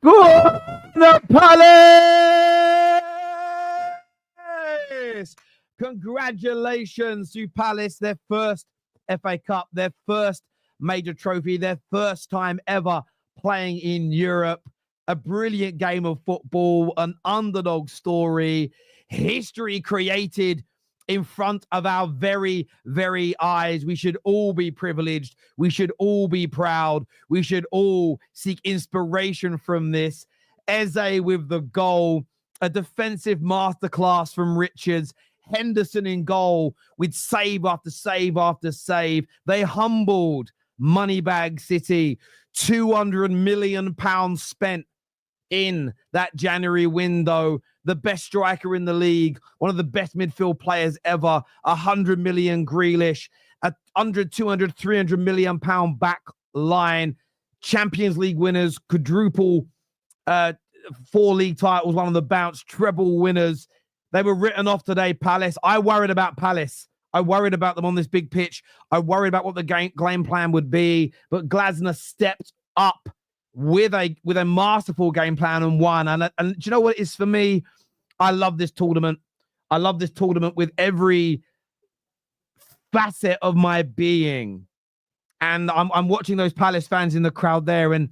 The Palace! Congratulations to Palace, their first FA Cup, their first major trophy, their first time ever playing in Europe. A brilliant game of football, an underdog story, history created in front of our very, very eyes. We should all be privileged. We should all be proud. We should all seek inspiration from this. Eze with the goal, a defensive masterclass from Richards. Henderson in goal with save after save after save. They humbled Moneybag City. £200 million spent in that January window. The best striker in the league, one of the best midfield players ever, 100 million Grealish, 100, 200, 300 million pound back line, Champions League winners, quadruple 4 league titles, one of the bounce, treble winners. They were written off today, Palace. I worried about Palace. I worried about them on this big pitch. I worried about what the game plan would be, but Glasner stepped up with a masterful game plan and won. And do you know what it is for me? I love this tournament. I love this tournament with every facet of my being. And I'm watching those Palace fans in the crowd there, and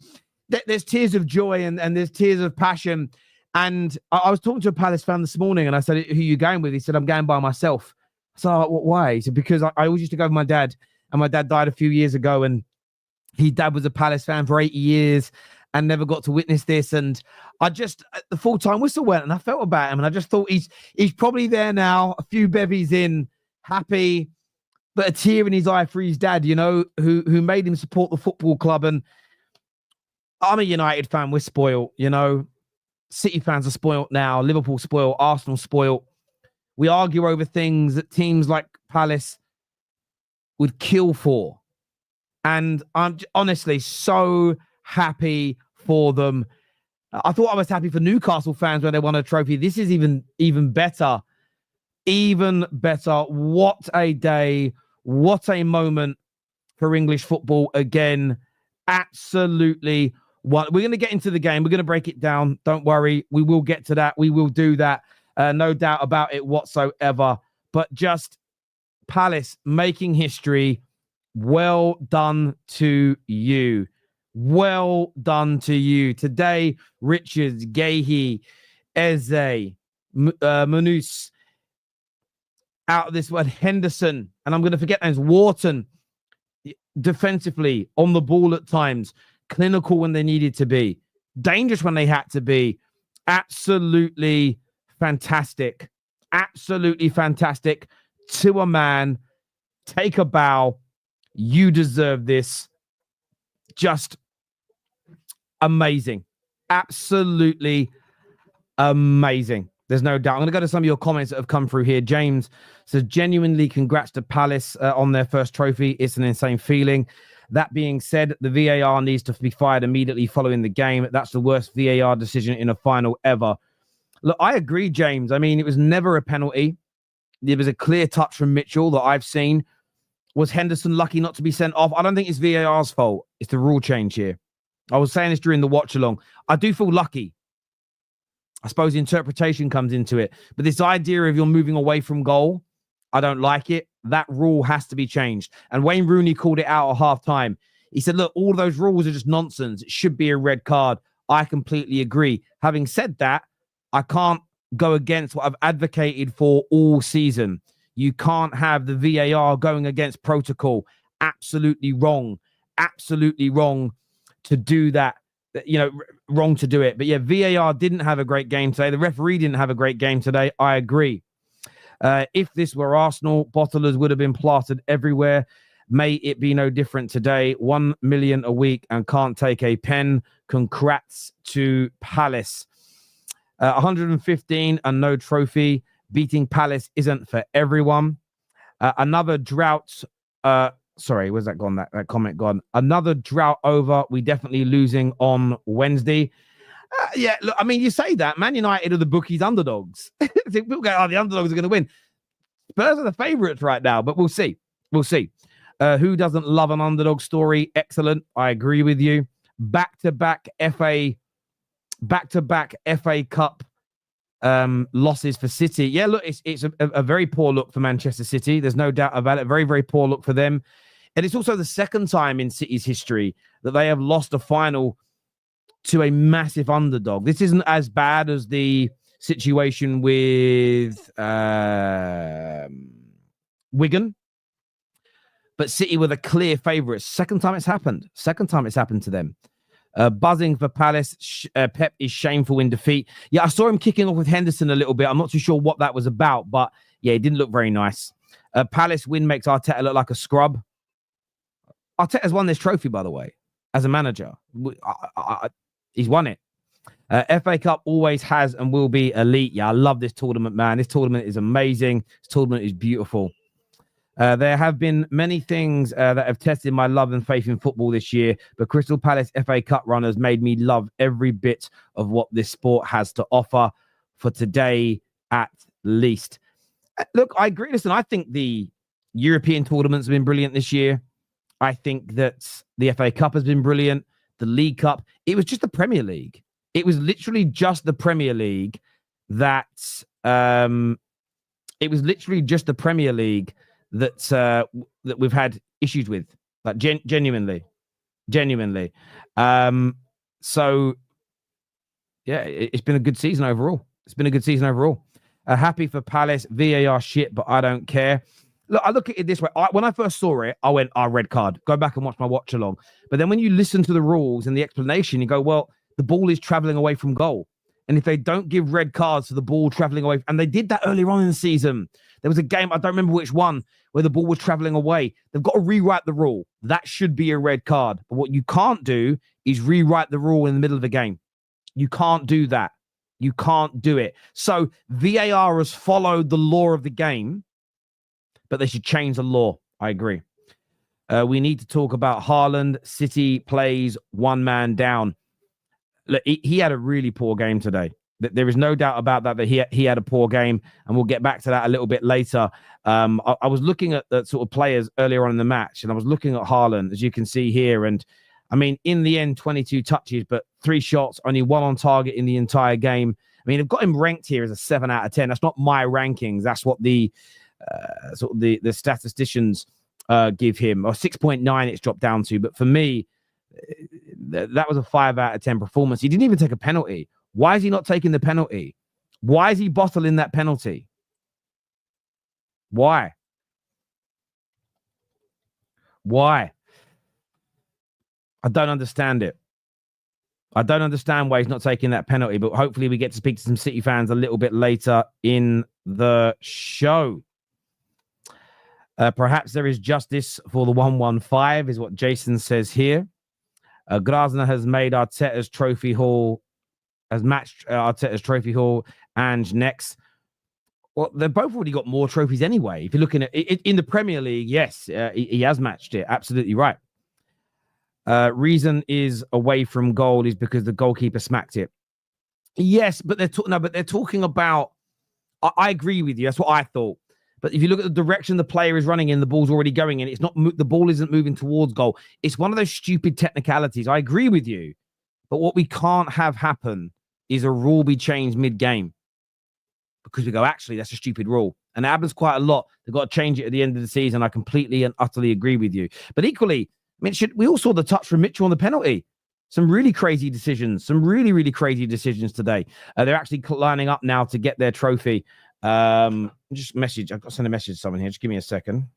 there's tears of joy and there's tears of passion. And I was talking to a Palace fan this morning, and I said, "Who are you going with?" He said, "I'm going by myself." So why? He said, "Because I always used to go with my dad, and my dad died a few years ago, and his dad was a Palace fan for 80 years and never got to witness this. And I just, the full-time whistle went, and I felt about him, and I just thought he's probably there now, a few bevies in, happy, but a tear in his eye for his dad, you know, who made him support the football club. And I'm a United fan. We're spoiled, you know. City fans are spoiled now. Liverpool spoiled. Arsenal spoiled. We argue over things that teams like Palace would kill for. And I'm honestly so happy for them. I thought I was happy for Newcastle fans when they won a trophy. This is even better. Even better. What a day. What a moment for English football again. Absolutely. We're going to get into the game. We're going to break it down. Don't worry. We will get to that. We will do that. No doubt about it whatsoever. But just Palace making history. Well done to you. Well done to you. Today, Richards, Gahey, Eze, Manus, out of this one, Henderson, and I'm going to forget names, Wharton, defensively, on the ball at times, clinical when they needed to be, dangerous when they had to be. Absolutely fantastic. Absolutely fantastic. To a man, take a bow. You deserve this. Just amazing. Absolutely amazing. There's no doubt. I'm going to go to some of your comments that have come through here. James says, genuinely congrats to Palace on their first trophy. It's an insane feeling. That being said, the VAR needs to be fired immediately following the game. That's the worst VAR decision in a final ever. Look, I agree, James. I mean, it was never a penalty. There was a clear touch from Mitchell that I've seen. Was Henderson lucky not to be sent off? I don't think it's VAR's fault. It's the rule change here. I was saying this during the watch along. I do feel lucky. I suppose the interpretation comes into it. But this idea of you're moving away from goal, I don't like it. That rule has to be changed. And Wayne Rooney called it out at halftime. He said, look, all those rules are just nonsense. It should be a red card. I completely agree. Having said that, I can't go against what I've advocated for all season. You can't have the VAR going against protocol. Absolutely wrong. Absolutely wrong to do that. You know, wrong to do it. But yeah, VAR didn't have a great game today. The referee didn't have a great game today. I agree. If this were Arsenal, bottlers would have been plastered everywhere. May it be no different today. 1 million a week and can't take a pen. Congrats to Palace. 115 and no trophy. Beating Palace isn't for everyone. Another drought. Sorry, where's that gone? That comment gone. Another drought over. We definitely losing on Wednesday. Yeah, look, I mean, you say that. Man United are the bookies' underdogs. People go, the underdogs are going to win. Spurs are the favourites right now, but we'll see. We'll see. Who doesn't love an underdog story? Excellent. I agree with you. Back-to-back FA back-to-back FA Cup losses for City. Yeah, look, it's a very poor look for Manchester City. There's no doubt about it. Very, very poor look for them. And it's also the second time in City's history that they have lost a final to a massive underdog. This isn't as bad as the situation with Wigan, but City were the clear favourites. Second time it's happened. Second time it's happened to them. Buzzing for Palace. Pep is shameful in defeat. Yeah, I saw him kicking off with Henderson a little bit. I'm not too sure what that was about, but yeah, it didn't look very nice. Palace win makes Arteta look like a scrub. Arteta's won this trophy, by the way, as a manager. He's won it. FA Cup always has and will be elite. Yeah, I love this tournament, man. This tournament is amazing. This tournament is beautiful. There have been many things that have tested my love and faith in football this year, but Crystal Palace FA Cup run has made me love every bit of what this sport has to offer, for today at least. Look, I agree. Listen, I think the European tournaments have been brilliant this year. I think that the FA Cup has been brilliant. The League Cup. It was just the Premier League. It was literally just the Premier League that that we've had issues with, like genuinely. So yeah, it's been a good season overall. Happy for Palace. VAR shit, but I don't care. Look, I look at it this way. When I first saw it, I went, red card. Go back and watch my watch along. But then when you listen to the rules and the explanation, you go, well, the ball is traveling away from goal. And if they don't give red cards to the ball traveling away, and they did that earlier on in the season. There was a game, I don't remember which one, where the ball was traveling away. They've got to rewrite the rule. That should be a red card. But what you can't do is rewrite the rule in the middle of the game. You can't do that. You can't do it. So VAR has followed the law of the game, but they should change the law. I agree. We need to talk about Haaland. City plays one man down. Look, he had a really poor game today. There is no doubt about that he had a poor game, and we'll get back to that a little bit later. I was looking at the sort of players earlier on in the match, and I was looking at Haaland, as you can see here. And I mean, in the end, 22 touches, but 3 shots, only 1 on target in the entire game. I mean, I've got him ranked here as a 7 out of 10. That's not my rankings. That's what the sort of the statisticians give him, or 6.9 it's dropped down to. But for me, that was a 5 out of 10 performance. He didn't even take a penalty. Why is he not taking the penalty? Why is he bottling that penalty? Why? I don't understand it. I don't understand why he's not taking that penalty, but hopefully we get to speak to some City fans a little bit later in the show. Perhaps there is justice for the 115, is what Jason says here. Grasner has made Arteta's trophy haul, has matched Arteta's trophy haul and next. Well, they've both already got more trophies anyway. If you're looking at it in the Premier League, yes, he has matched it. Absolutely right. Reason is away from goal is because the goalkeeper smacked it. Yes, but they're talking about. I agree with you. That's what I thought. But if you look at the direction the player is running in, the ball's already going in. It's not the ball isn't moving towards goal. It's one of those stupid technicalities. I agree with you. But what we can't have happen is a rule be changed mid-game. Because we go, actually, that's a stupid rule. And it happens quite a lot. They've got to change it at the end of the season. I completely and utterly agree with you. But equally, I mean, we all saw the touch from Mitchell on the penalty. Some really crazy decisions. Some really, really crazy decisions today. They're actually lining up now to get their trophy. Just message. I've got to send a message to someone here. Just give me a second.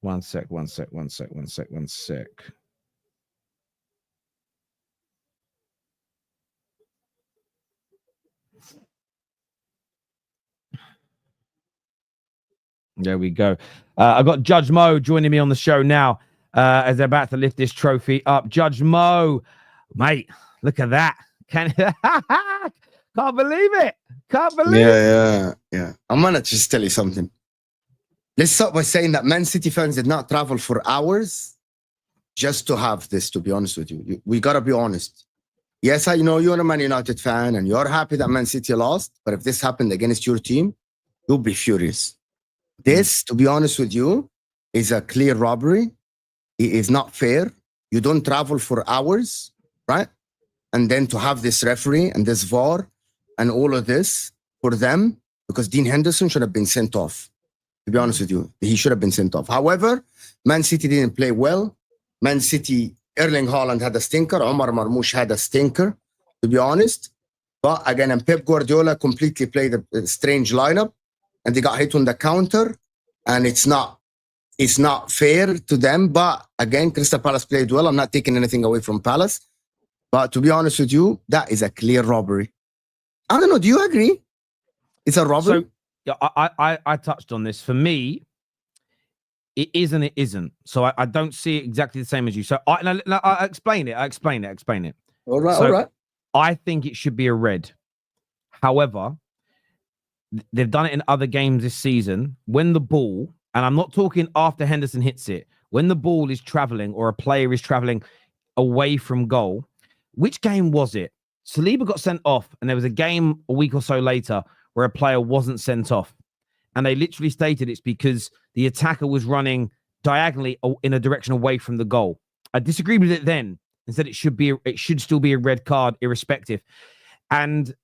One sec. There we go. I've got Judge Mo joining me on the show now as they're about to lift this trophy up. Judge Mo, mate, look at that. Can't believe it. Can't believe it. Yeah. I'm going to just tell you something. Let's start by saying that Man City fans did not travel for hours just to have this, to be honest with you. We got to be honest. Yes, I know you're a Man United fan and you're happy that Man City lost, but if this happened against your team, you'll be furious. This, to be honest with you, is a clear robbery. It is not fair. you don't travel for hours, right? And then to have this referee and this VAR and all of this for them, because Dean Henderson should have been sent off. To be honest with you, he should have been sent off. However, Man City didn't play well. Man City, Erling Haaland had a stinker. Omar Marmoush had a stinker, to be honest. But again, and Pep Guardiola completely played a strange lineup, and they got hit on the counter, and it's not fair to them. But again, Crystal Palace played well. I'm not taking anything away from Palace. But to be honest with you, that is a clear robbery. I don't know. Do you agree? It's a robbery? So, yeah, I touched on this. For me, it is and it isn't. So I don't see it exactly the same as you. So I explain it. I explain it. All right, so all right. I think it should be a red. However, they've done it in other games this season. When the ball, and I'm not talking after Henderson hits it, when the ball is traveling or a player is traveling away from goal. Which game was it? Saliba got sent off, and there was a game a week or so later where a player wasn't sent off. And they literally stated it's because the attacker was running diagonally in a direction away from the goal. I disagreed with it then and said it should still be a red card irrespective. And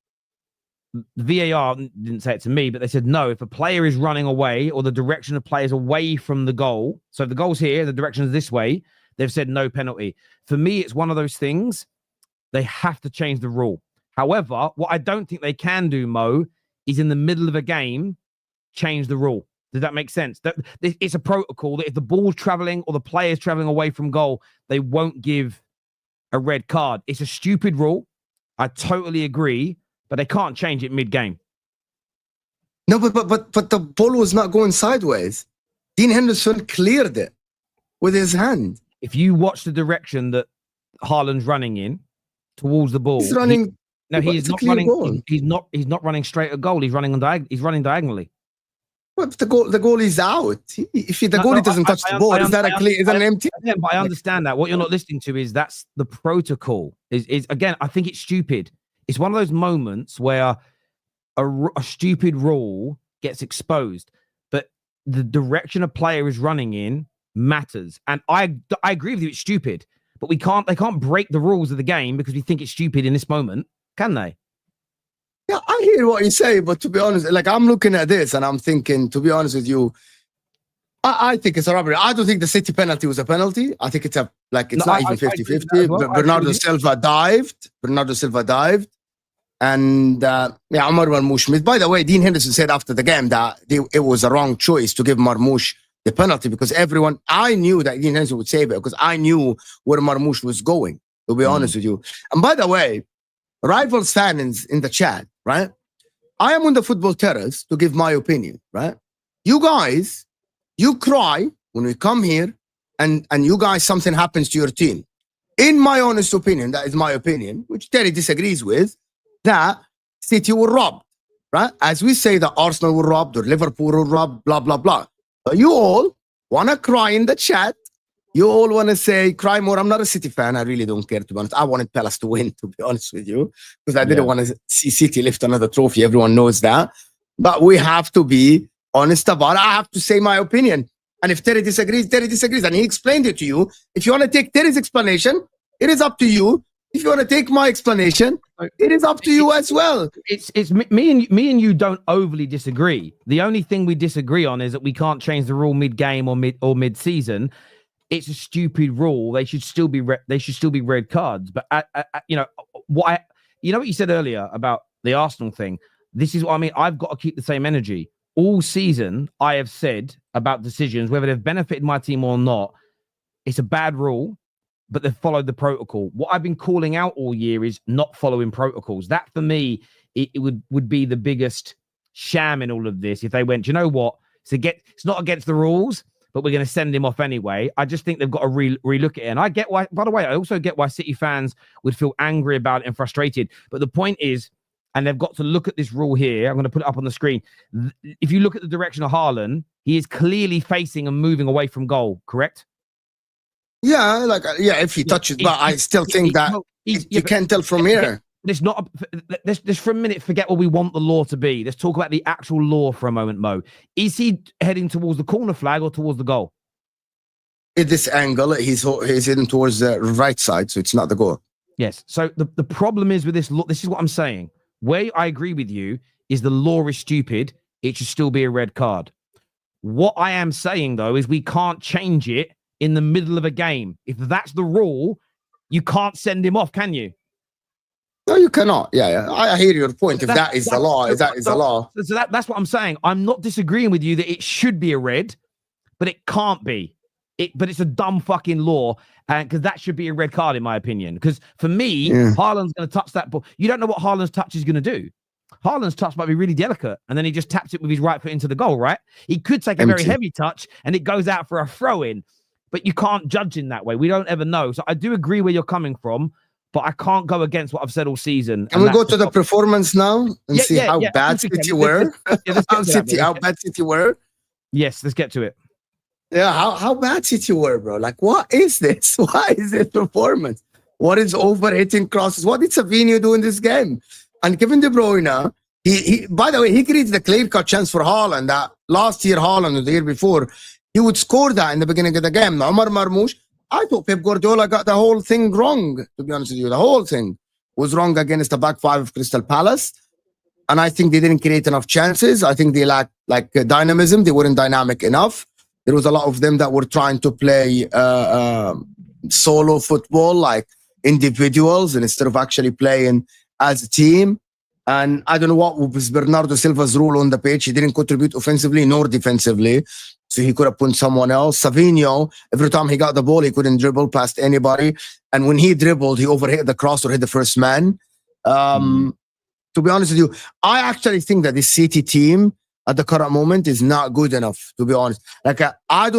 VAR didn't say it to me, but they said no, if a player is running away or the direction of players away from the goal, so if the goal's here, the direction is this way, they've said no penalty. For me, it's one of those things, they have to change the rule. However, what I don't think they can do, Mo, is in the middle of a game, change the rule. Does that make sense? It's a protocol that if the ball's traveling or the player's traveling away from goal, they won't give a red card. It's a stupid rule. I totally agree, but they can't change it mid-game. No, but the ball was not going sideways. Dean Henderson cleared it with his hand. If you watch the direction that Haaland's running in towards the ball, he's running. He's not running. He's not running straight at goal. He's running diagonally. Well, the goal is out. If the goalie doesn't touch the ball, is that a clear? Is that an empty? Yeah, but I understand that. What you're not listening to is that's the protocol. Is again, I think it's stupid. It's one of those moments where a stupid rule gets exposed, but the direction a player is running in matters. And I agree with you. It's stupid, but they can't break the rules of the game because we think it's stupid in this moment, can they? Yeah, I hear what you say, but to be honest, like I'm looking at this and I'm thinking, to be honest with you, I think it's a robbery. I don't think the City penalty was a penalty. I think it's not even 50-50. Well. Bernardo Silva dived. And Omar Marmoush. By the way, Dean Henderson said after the game that it was a wrong choice to give Marmoush the penalty because I knew that Dean Henderson would save it because I knew where Marmoush was going, to be honest with you. And by the way, Rivals fans in the chat, right? I am on the Football Terrace to give my opinion, right? You guys, you cry when we come here and you guys, something happens to your team. In my honest opinion, that is my opinion, which Terry disagrees with, that City were robbed, right? As we say that Arsenal were robbed or Liverpool were robbed, blah, blah, blah. But you all want to cry in the chat. You all want to say, cry more. I'm not a City fan. I really don't care, to be honest. I wanted Palace to win, to be honest with you, because I didn't want to see City lift another trophy. Everyone knows that. But we have to be honest about it. I have to say my opinion. And if Terry disagrees, Terry disagrees. And he explained it to you. If you want to take Terry's explanation, it is up to you. If you want to take my explanation, it is up to you as well. It's me and you don't overly disagree. The only thing we disagree on is that we can't change the rule mid-game or mid-season. It's a stupid rule. They should still be red cards. But you know what you said earlier about the Arsenal thing. This is what I mean. I've got to keep the same energy all season. I have said about decisions, whether they've benefited my team or not. It's a bad rule, but they've followed the protocol. What I've been calling out all year is not following protocols. That for me, it would be the biggest sham in all of this. If they went, you know what? It's not against the rules, but we're going to send him off anyway. I just think they've got to relook at it. And I get why, by the way, I also get why City fans would feel angry about it and frustrated. But the point is, and they've got to look at this rule here. I'm going to put it up on the screen. If you look at the direction of Haaland, he is clearly facing and moving away from goal, correct? Yeah, if he touches, but I still think that you can't tell from here. Let's for a minute forget what we want the law to be. Let's talk about the actual law for a moment, Mo. Is he heading towards the corner flag or towards the goal? at this angle, he's in towards the right side, so it's not the goal. Yes. So the problem is with this law, this is what I'm saying. Where I agree with you is the law is stupid. It should still be a red card. What I am saying, though, is we can't change it in the middle of a game. If that's the rule, you can't send him off, can you? No, you cannot. Yeah. I hear your point. If that is the law, the law. So that's what I'm saying. I'm not disagreeing with you that it should be a red, but it can't be. But it's a dumb fucking law, because that should be a red card in my opinion. Because for me, Haaland's going to touch that ball. You don't know what Haaland's touch is going to do. Haaland's touch might be really delicate, and then he just taps it with his right foot into the goal, right? He could take a very heavy touch, and it goes out for a throw-in, but you can't judge in that way. We don't ever know. So I do agree where you're coming from, but I can't go against what I've said all season. Can we go to the performance now and see how bad City were? How bad City were? Yes, let's get to it. Yeah, how bad City were, bro. Like, what is this? Why is this performance? What is overhitting crosses? What did Savinho do in this game? And Kevin De Bruyne, he by the way, he created a clear-cut chance for Haaland that last year, Haaland, or the year before, he would score that in the beginning of the game. Omar Marmoush, I thought Pep Guardiola got the whole thing wrong, to be honest with you. The whole thing was wrong against the back five of Crystal Palace. And I think they didn't create enough chances. I think they lacked dynamism. They weren't dynamic enough. There was a lot of them that were trying to play solo football, like individuals, and instead of actually playing as a team. And I don't know what was Bernardo Silva's role on the pitch. He didn't contribute offensively nor defensively. So he could have put someone else. Savinho, every time he got the ball, he couldn't dribble past anybody. And when he dribbled, he overhit the cross or hit the first man. To be honest with you, I actually think that this City team at the current moment is not good enough, to be honest. Like, bar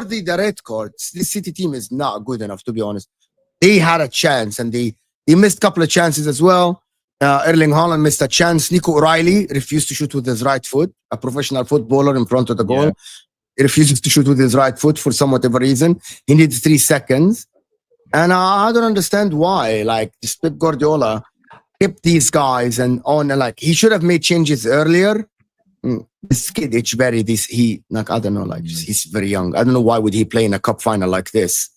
the red cards, this City team is not good enough, to be honest. They had a chance, and they missed a couple of chances as well. Erling Haaland missed a chance. Nico O'Reilly refused to shoot with his right foot, a professional footballer in front of the goal. Yeah. He refuses to shoot with his right foot for some whatever reason. He needs 3 seconds. And I don't understand why. Like, this Pep Guardiola kept these guys and on, and like, he should have made changes earlier. This kid, I don't know, like, he's very young. I don't know why would he play in a cup final like this.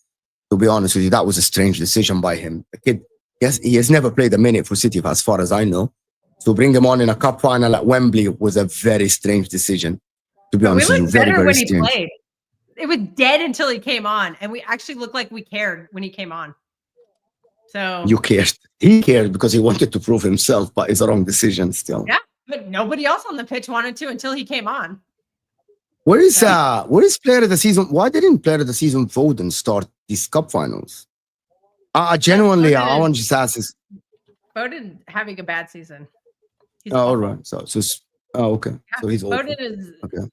To be honest with you, that was a strange decision by him. The kid, yes, he has never played a minute for City, as far as I know. So bring him on in a cup final at Wembley was a very strange decision. To be honest with you, very, very strange. He played. It was dead until he came on, and we actually looked like we cared when he came on. So you cared. He cared because he wanted to prove himself, but it's a wrong decision still. Yeah, but nobody else on the pitch wanted to until he came on. Where is player of the season? Why didn't player of the season Foden start these cup finals? Genuinely, I want to just ask this. Foden having a bad season. All right. So okay. Yeah, so he's Foden is okay.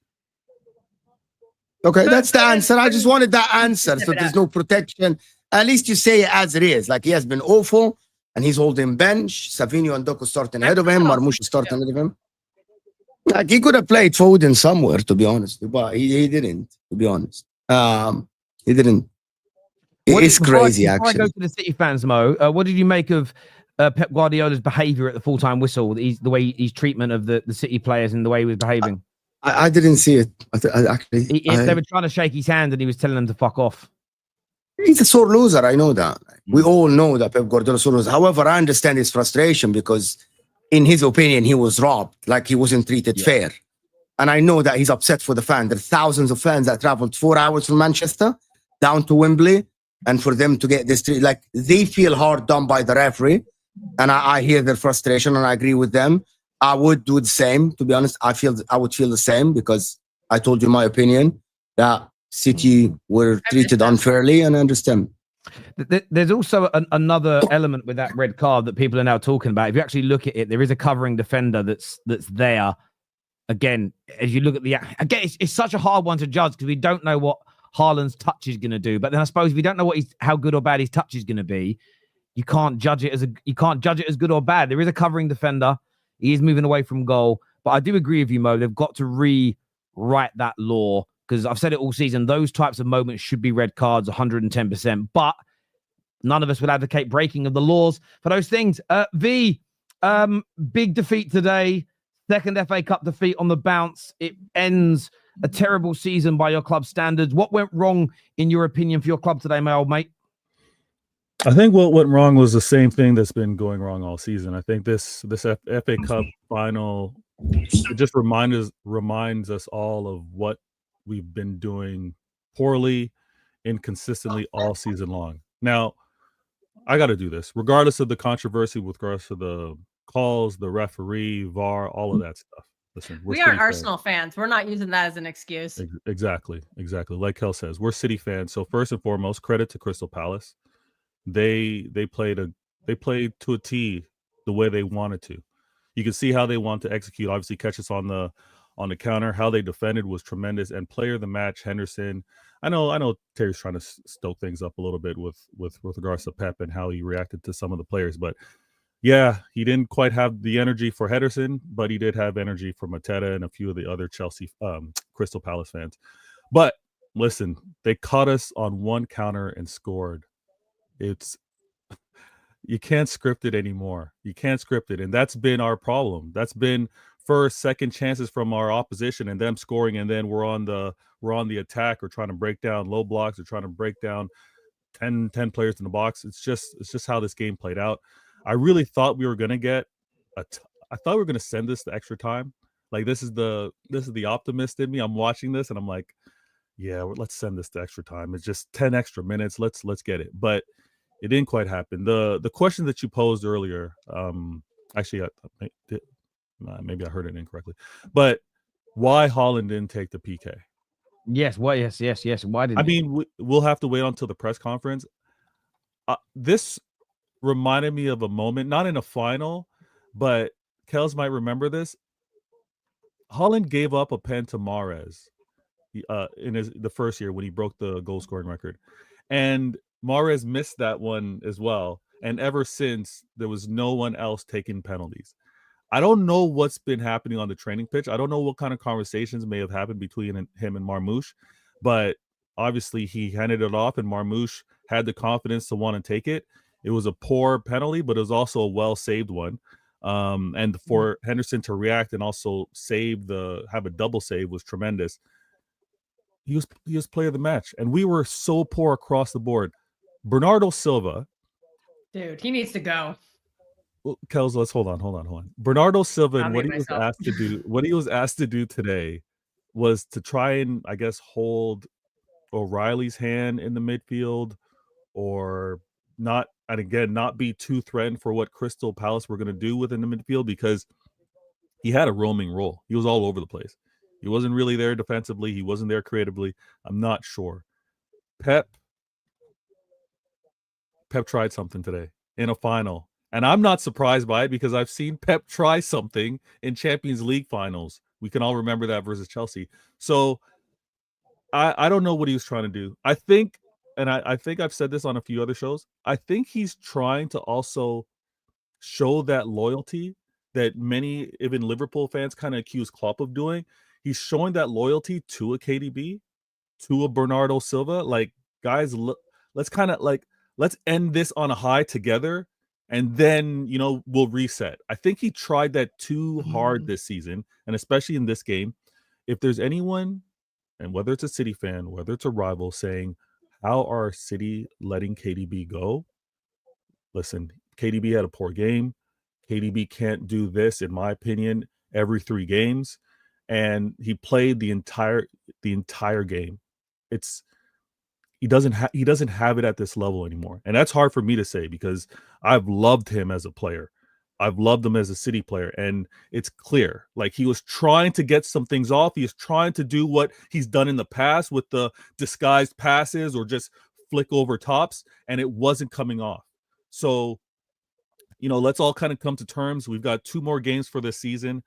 Okay, that's the answer. I just wanted that answer. So there's no protection. At least you say it as it is. Like, he has been awful, and he's holding bench. Savinho and Doku starting ahead of him. Marmoush starting ahead of him. Like, he could have played Foden somewhere, to be honest, but he didn't. To be honest, he didn't. It's crazy, actually. Before I go to the City fans, Mo, what did you make of Pep Guardiola's behaviour at the full-time whistle? The way his treatment of the City players and the way he was behaving. I didn't see it. Actually, they were trying to shake his hand, and he was telling them to fuck off. He's a sore loser. I know that. We all know that Pep Guardiola is a sore loser. However, I understand his frustration because, in his opinion, he was robbed. Like, he wasn't treated fair. And I know that he's upset for the fans. There are thousands of fans that traveled 4 hours from Manchester down to Wembley. And for them to get this, like, they feel hard done by the referee. And I hear their frustration, and I agree with them. I would do the same, to be honest. I would feel the same, because I told you my opinion that City were treated unfairly, and I understand. There's also another element with that red card that people are now talking about. If you actually look at it, there is a covering defender that's there. Again, as you look at it's such a hard one to judge, because we don't know what Haaland's touch is going to do. But then I suppose we don't know how good or bad his touch is going to be. You can't judge it as good or bad. There is a covering defender. He is moving away from goal. But I do agree with you, Mo. They've got to rewrite that law, because I've said it all season. Those types of moments should be red cards 110%. But none of us would advocate breaking of the laws for those things. Big defeat today. Second FA Cup defeat on the bounce. It ends a terrible season by your club standards. What went wrong, in your opinion, for your club today, my old mate? I think what went wrong was the same thing that's been going wrong all season. I think this FA Cup final, it just reminds us all of what we've been doing poorly, inconsistently all season long. Now, I got to do this, regardless of the controversy with regards to the calls, the referee, VAR, all of that stuff. Listen, we aren't Arsenal fans. We're not using that as an excuse. Exactly. Like Kel says, we're City fans. So first and foremost, credit to Crystal Palace. They played to a T the way they wanted to. You can see how they want to execute. Obviously, catch us on the counter. How they defended was tremendous. And player of the match, Henderson. I know Terry's trying to stoke things up a little bit with regards to Pep and how he reacted to some of the players, but yeah, he didn't quite have the energy for Henderson, but he did have energy for Mateta and a few of the other Crystal Palace fans. But listen, they caught us on one counter and scored. You can't script it anymore. You can't script it. And that's been our problem. That's been first, second chances from our opposition and them scoring. And then we're on the attack or trying to break down low blocks or trying to break down 10 players in the box. It's just how this game played out. I really thought we were going to get I thought we were going to send this to extra time. Like this is the optimist in me. I'm watching this and I'm like, yeah, let's send this to extra time. It's just 10 extra minutes. Let's get it. But it didn't quite happen. The question that you posed earlier, actually, maybe I heard it incorrectly, but why Haaland didn't take the PK? Yes. Why? Yes. Why didn't? I mean, we'll have to wait until the press conference. This reminded me of a moment, not in a final, but Kels might remember this. Haaland gave up a pen to Mahrez in the first year when he broke the goal scoring record, and Mahrez missed that one as well. And ever since, there was no one else taking penalties. I don't know what's been happening on the training pitch. I don't know what kind of conversations may have happened between him and Marmoush, but obviously he handed it off and Marmoush had the confidence to want to take it. It was a poor penalty, but it was also a well-saved one. And for Henderson to react and also have a double save was tremendous. He was player of the match, and we were so poor across the board. Bernardo Silva, dude, he needs to go. Well, Kels, let's hold on. Bernardo Silva, and what he was asked to do today was to try and, I guess, hold O'Reilly's hand in the midfield, or not be too threatened for what Crystal Palace were going to do within the midfield, because he had a roaming role. He was all over the place. He wasn't really there defensively. He wasn't there creatively. I'm not sure. Pep tried something today in a final. And I'm not surprised by it because I've seen Pep try something in Champions League finals. We can all remember that versus Chelsea. So I don't know what he was trying to do. I think I've said this on a few other shows. I think he's trying to also show that loyalty that many, even Liverpool fans, kind of accuse Klopp of doing. He's showing that loyalty to a KDB, to a Bernardo Silva. Like, guys, let's end this on a high together, and then, we'll reset. I think he tried that too hard this season, and especially in this game. If there's anyone, and whether it's a City fan, whether it's a rival, saying, how are City letting KDB go? Listen, KDB had a poor game. KDB can't do this, in my opinion, every 3 games. And he played the entire game. He doesn't have it at this level anymore. And that's hard for me to say because I've loved him as a player. I've loved him as a City player. And it's clear, like, he was trying to get some things off. He is trying to do what he's done in the past with the disguised passes or just flick over tops, and it wasn't coming off. So, let's all kind of come to terms. We've got 2 more games for this season.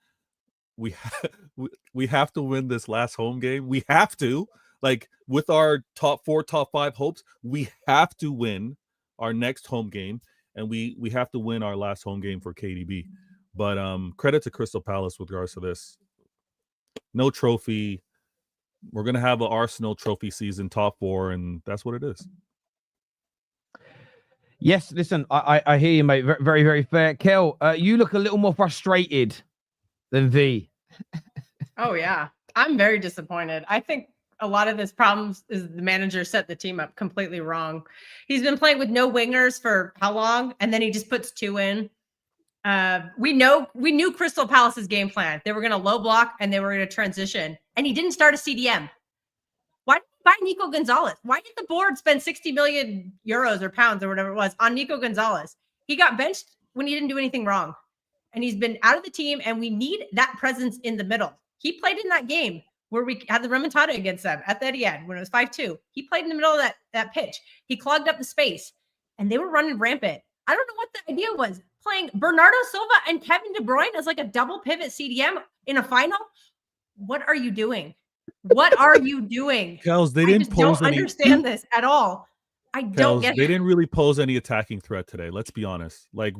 We have to win this last home game. We have to. Like, with our top 4, top 5 hopes, we have to win our next home game, and we have to win our last home game for KDB. But credit to Crystal Palace with regards to this. No trophy. We're going to have an Arsenal trophy season, top 4, and that's what it is. Yes, listen, I hear you, mate. Very, very fair. Kel, you look a little more frustrated than V. Oh, yeah. I'm very disappointed. I think a lot of this problems is the manager set the team up completely wrong. He's been playing with no wingers for how long? And then he just puts 2 in. We knew Crystal Palace's game plan. They were going to low block and they were going to transition. And he didn't start a CDM. Why did he buy Nico Gonzalez? Why did the board spend 60 million euros or pounds or whatever it was on Nico Gonzalez? He got benched when he didn't do anything wrong. And he's been out of the team, and we need that presence in the middle. He played in that game where we had the remontada against them at the Etihad when it was 5-2. He played in the middle of that pitch. He clogged up the space, and they were running rampant. I don't know what the idea was. Playing Bernardo Silva and Kevin De Bruyne as like a double pivot CDM in a final? What are you doing? What are you doing? Kels, they didn't pose don't understand this at all. I don't get it. They didn't really pose any attacking threat today. Let's be honest. Like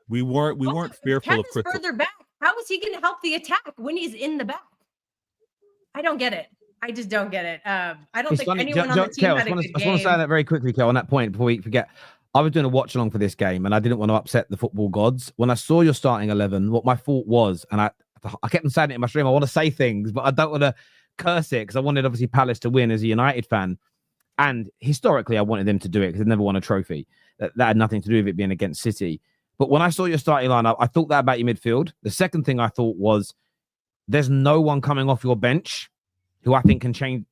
we weren't fearful of Crystal. Further back. How is he going to help the attack when he's in the back? I don't get it. I just don't get it. I don't think anyone on the team had a good game. I just want to say that very quickly, Kel, on that point before we forget. I was doing a watch along for this game, and I didn't want to upset the football gods. When I saw your starting 11, what my thought was, and I kept on saying it in my stream, I want to say things, but I don't want to curse it because I wanted obviously Palace to win as a United fan. And historically, I wanted them to do it because they've never won a trophy. That had nothing to do with it being against City. But when I saw your starting lineup, I thought that about your midfield. The second thing I thought was there's no one coming off your bench who I think can change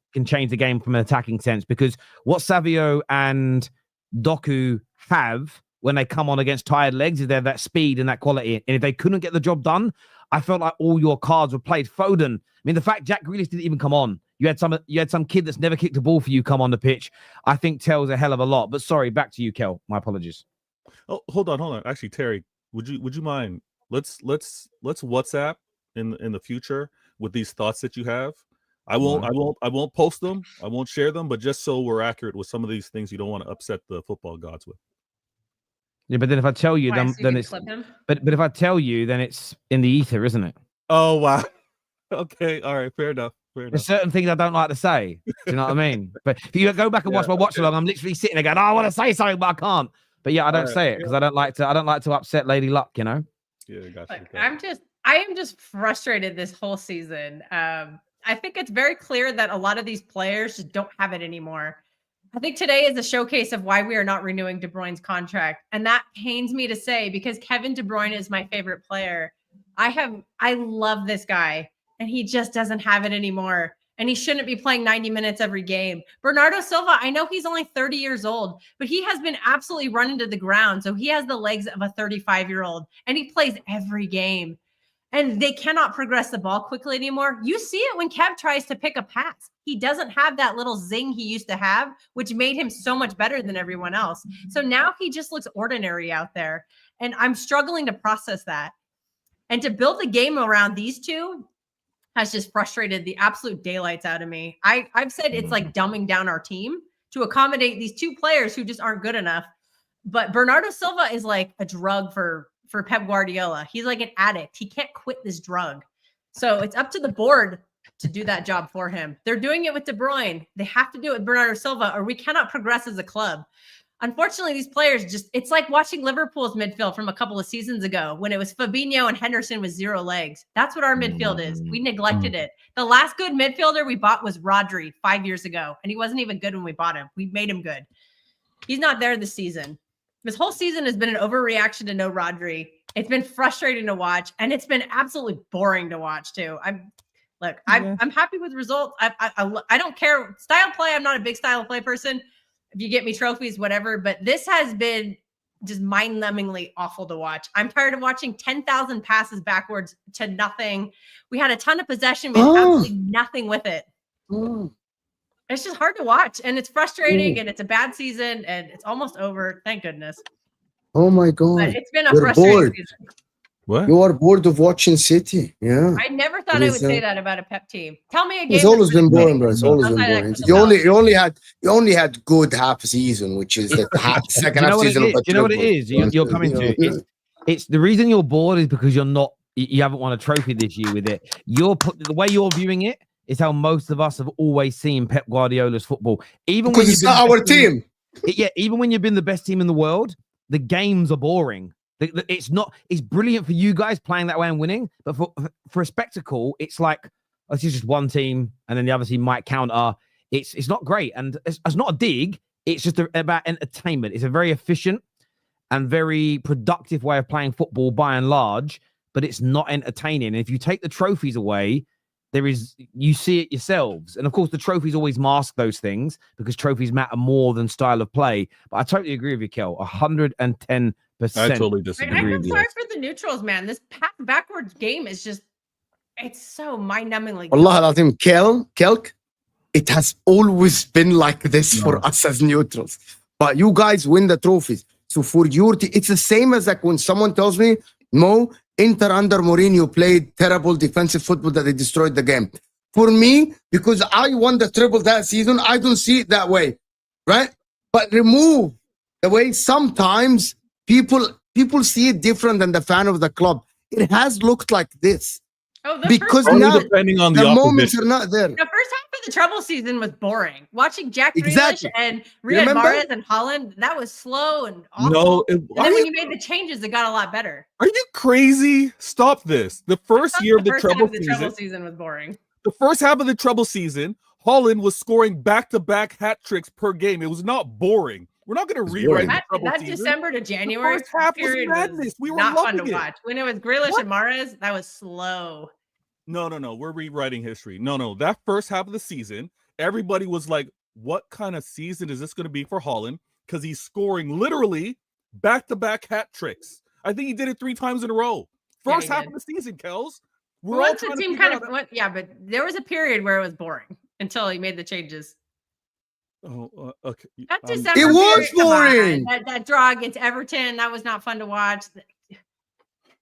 the game from an attacking sense, because what Savio and Doku have when they come on against tired legs is they have that speed and that quality. And if they couldn't get the job done, I felt like all your cards were played. Foden. I mean, the fact Jack Grealish didn't even come on. You had some kid that's never kicked a ball for you come on the pitch. I think tells a hell of a lot. But sorry, back to you, Kel. My apologies. Oh, hold on. Actually, Terry, would you mind? Let's WhatsApp in the future with these thoughts that you have. I won't post them. I won't share them, but just so we're accurate with some of these things you don't want to upset the football gods with. Yeah, but then if I tell you, then it's but if I tell you, then it's in the ether, isn't it? Oh wow. Okay, all right, fair enough. There's certain things I don't like to say. Do you know what I mean? But if you go back and watch my watch along, I'm literally sitting there going, "Oh, I want to say something, but I can't." But yeah, I don't say it because I don't like to upset Lady Luck, you know. Yeah, gotcha. I am just frustrated this whole season. I think it's very clear that a lot of these players just don't have it anymore. I think today is a showcase of why we are not renewing De Bruyne's contract. And that pains me to say because Kevin De Bruyne is my favorite player. I love this guy and he just doesn't have it anymore. And he shouldn't be playing 90 minutes every game. Bernardo Silva, I know he's only 30 years old, but he has been absolutely run into the ground. So he has the legs of a 35-year-old and he plays every game. And they cannot progress the ball quickly anymore. You see it when Kev tries to pick a pass. He doesn't have that little zing he used to have, which made him so much better than everyone else. So now he just looks ordinary out there. And I'm struggling to process that. And to build the game around these two has just frustrated the absolute daylights out of me. I've said it's like dumbing down our team to accommodate these two players who just aren't good enough. But Bernardo Silva is like a drug for Pep Guardiola. He's like an addict. He can't quit this drug. So it's up to the board to do that job for him. They're doing it with De Bruyne. They have to do it with Bernardo Silva or we cannot progress as a club. Unfortunately, these players it's like watching Liverpool's midfield from a couple of seasons ago when it was Fabinho and Henderson with 0 legs. That's what our midfield is. We neglected it. The last good midfielder we bought was Rodri 5 years ago, and he wasn't even good when we bought him. We made him good. He's not there this season. This whole season has been an overreaction to no Rodri. It's been frustrating to watch, and it's been absolutely boring to watch too. I'm happy with results. I don't care style play. I'm not a big style play person. If you get me trophies, whatever. But this has been just mind-numbingly awful to watch. I'm tired of watching 10,000 passes backwards to nothing. We had a ton of possession. We had absolutely nothing with it. It's just hard to watch, and it's frustrating, and it's a bad season, and it's almost over. Thank goodness. Oh my God! But it's been a frustrating season. What? You are bored of watching City? Yeah. I never thought I would say that about a Pep team. Tell me a game. It's always been boring, bro. It's always been boring. You only had good half season, which is the second half season. Do you know what it is? You're coming to. It's the reason you're bored is because you haven't won a trophy this year with it. The way you're viewing it is how most of us have always seen Pep Guardiola's football. Even because it's not our team. Even when you've been the best team in the world, the games are boring. It's brilliant for you guys playing that way and winning, but for a spectacle, it's like, this is just one team, and then the other team might counter. It's not great, and it's not a dig. It's just about entertainment. It's a very efficient and very productive way of playing football by and large, but it's not entertaining. And if you take the trophies away, you see it yourselves. And of course, the trophies always mask those things because trophies matter more than style of play. But I totally agree with you, Kel. 110%. I totally disagree. I feel sorry for the neutrals, man. This backwards game is just, it's so mind-numbingly good. Allah Al-Azim, Kelk, it has always been like this for us as neutrals. But you guys win the trophies. So for your team, it's the same as like when someone tells me, Mo, Inter under Mourinho played terrible defensive football that they destroyed the game. For me, because I won the treble that season, I don't see it that way, right? But remove the way sometimes people see it different than the fan of the club. It has looked like this. Because now depending on the moments are not there. The first half of the treble season was boring. Watching Jack Grealish and Riyad Mahrez and Haaland, that was slow and awful. No, and then when you made the changes, it got a lot better. Are you crazy? Stop this. The first year of the treble season was boring. The first half of the treble season, Haaland was scoring back-to-back hat tricks per game. It was not boring. We're not going to rewrite that December to January period was we were not fun to watch. When it was Grealish and Mahrez, that was slow. No. We're rewriting history. No. That first half of the season, everybody was like, what kind of season is this going to be for Haaland? Because he's scoring literally back-to-back hat tricks. I think he did it 3 times in a row. First half of the season, Kels. Once the team but there was a period where it was boring until he made the changes. Oh, okay. That December it was boring. That draw against Everton, that was not fun to watch.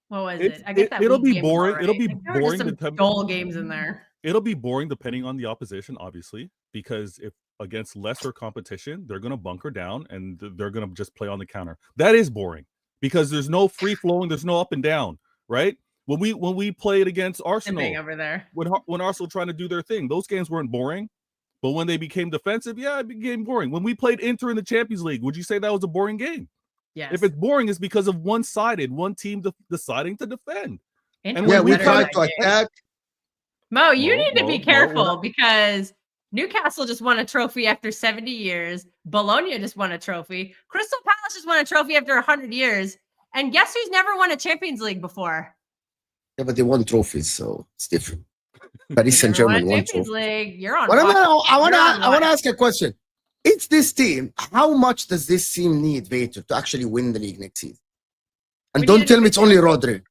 What was it? I guess it'll be boring. It'll be boring. Some dull games in there. It'll be boring depending on the opposition, obviously, because if against lesser competition, they're going to bunker down and they're going to just play on the counter. That is boring because there's no free flowing. There's no up and down, right? When we played against Arsenal over there, when Arsenal trying to do their thing, those games weren't boring. But when they became defensive, it became boring. When we played Inter in the Champions League, would you say that was a boring game? Yes. If it's boring, it's because of one-sided, one team deciding to defend. And we tried to attack. Mo, you need to be careful because Newcastle just won a trophy after 70 years. Bologna just won a trophy. Crystal Palace just won a trophy after 100 years. And guess who's never won a Champions League before? Yeah, but they won trophies, so it's different. Paris Saint-Germain won Champions League. You're on. I want to ask a question. It's this team. How much does this team need Vator to actually win the league next season? And don't tell me it's only Rodri.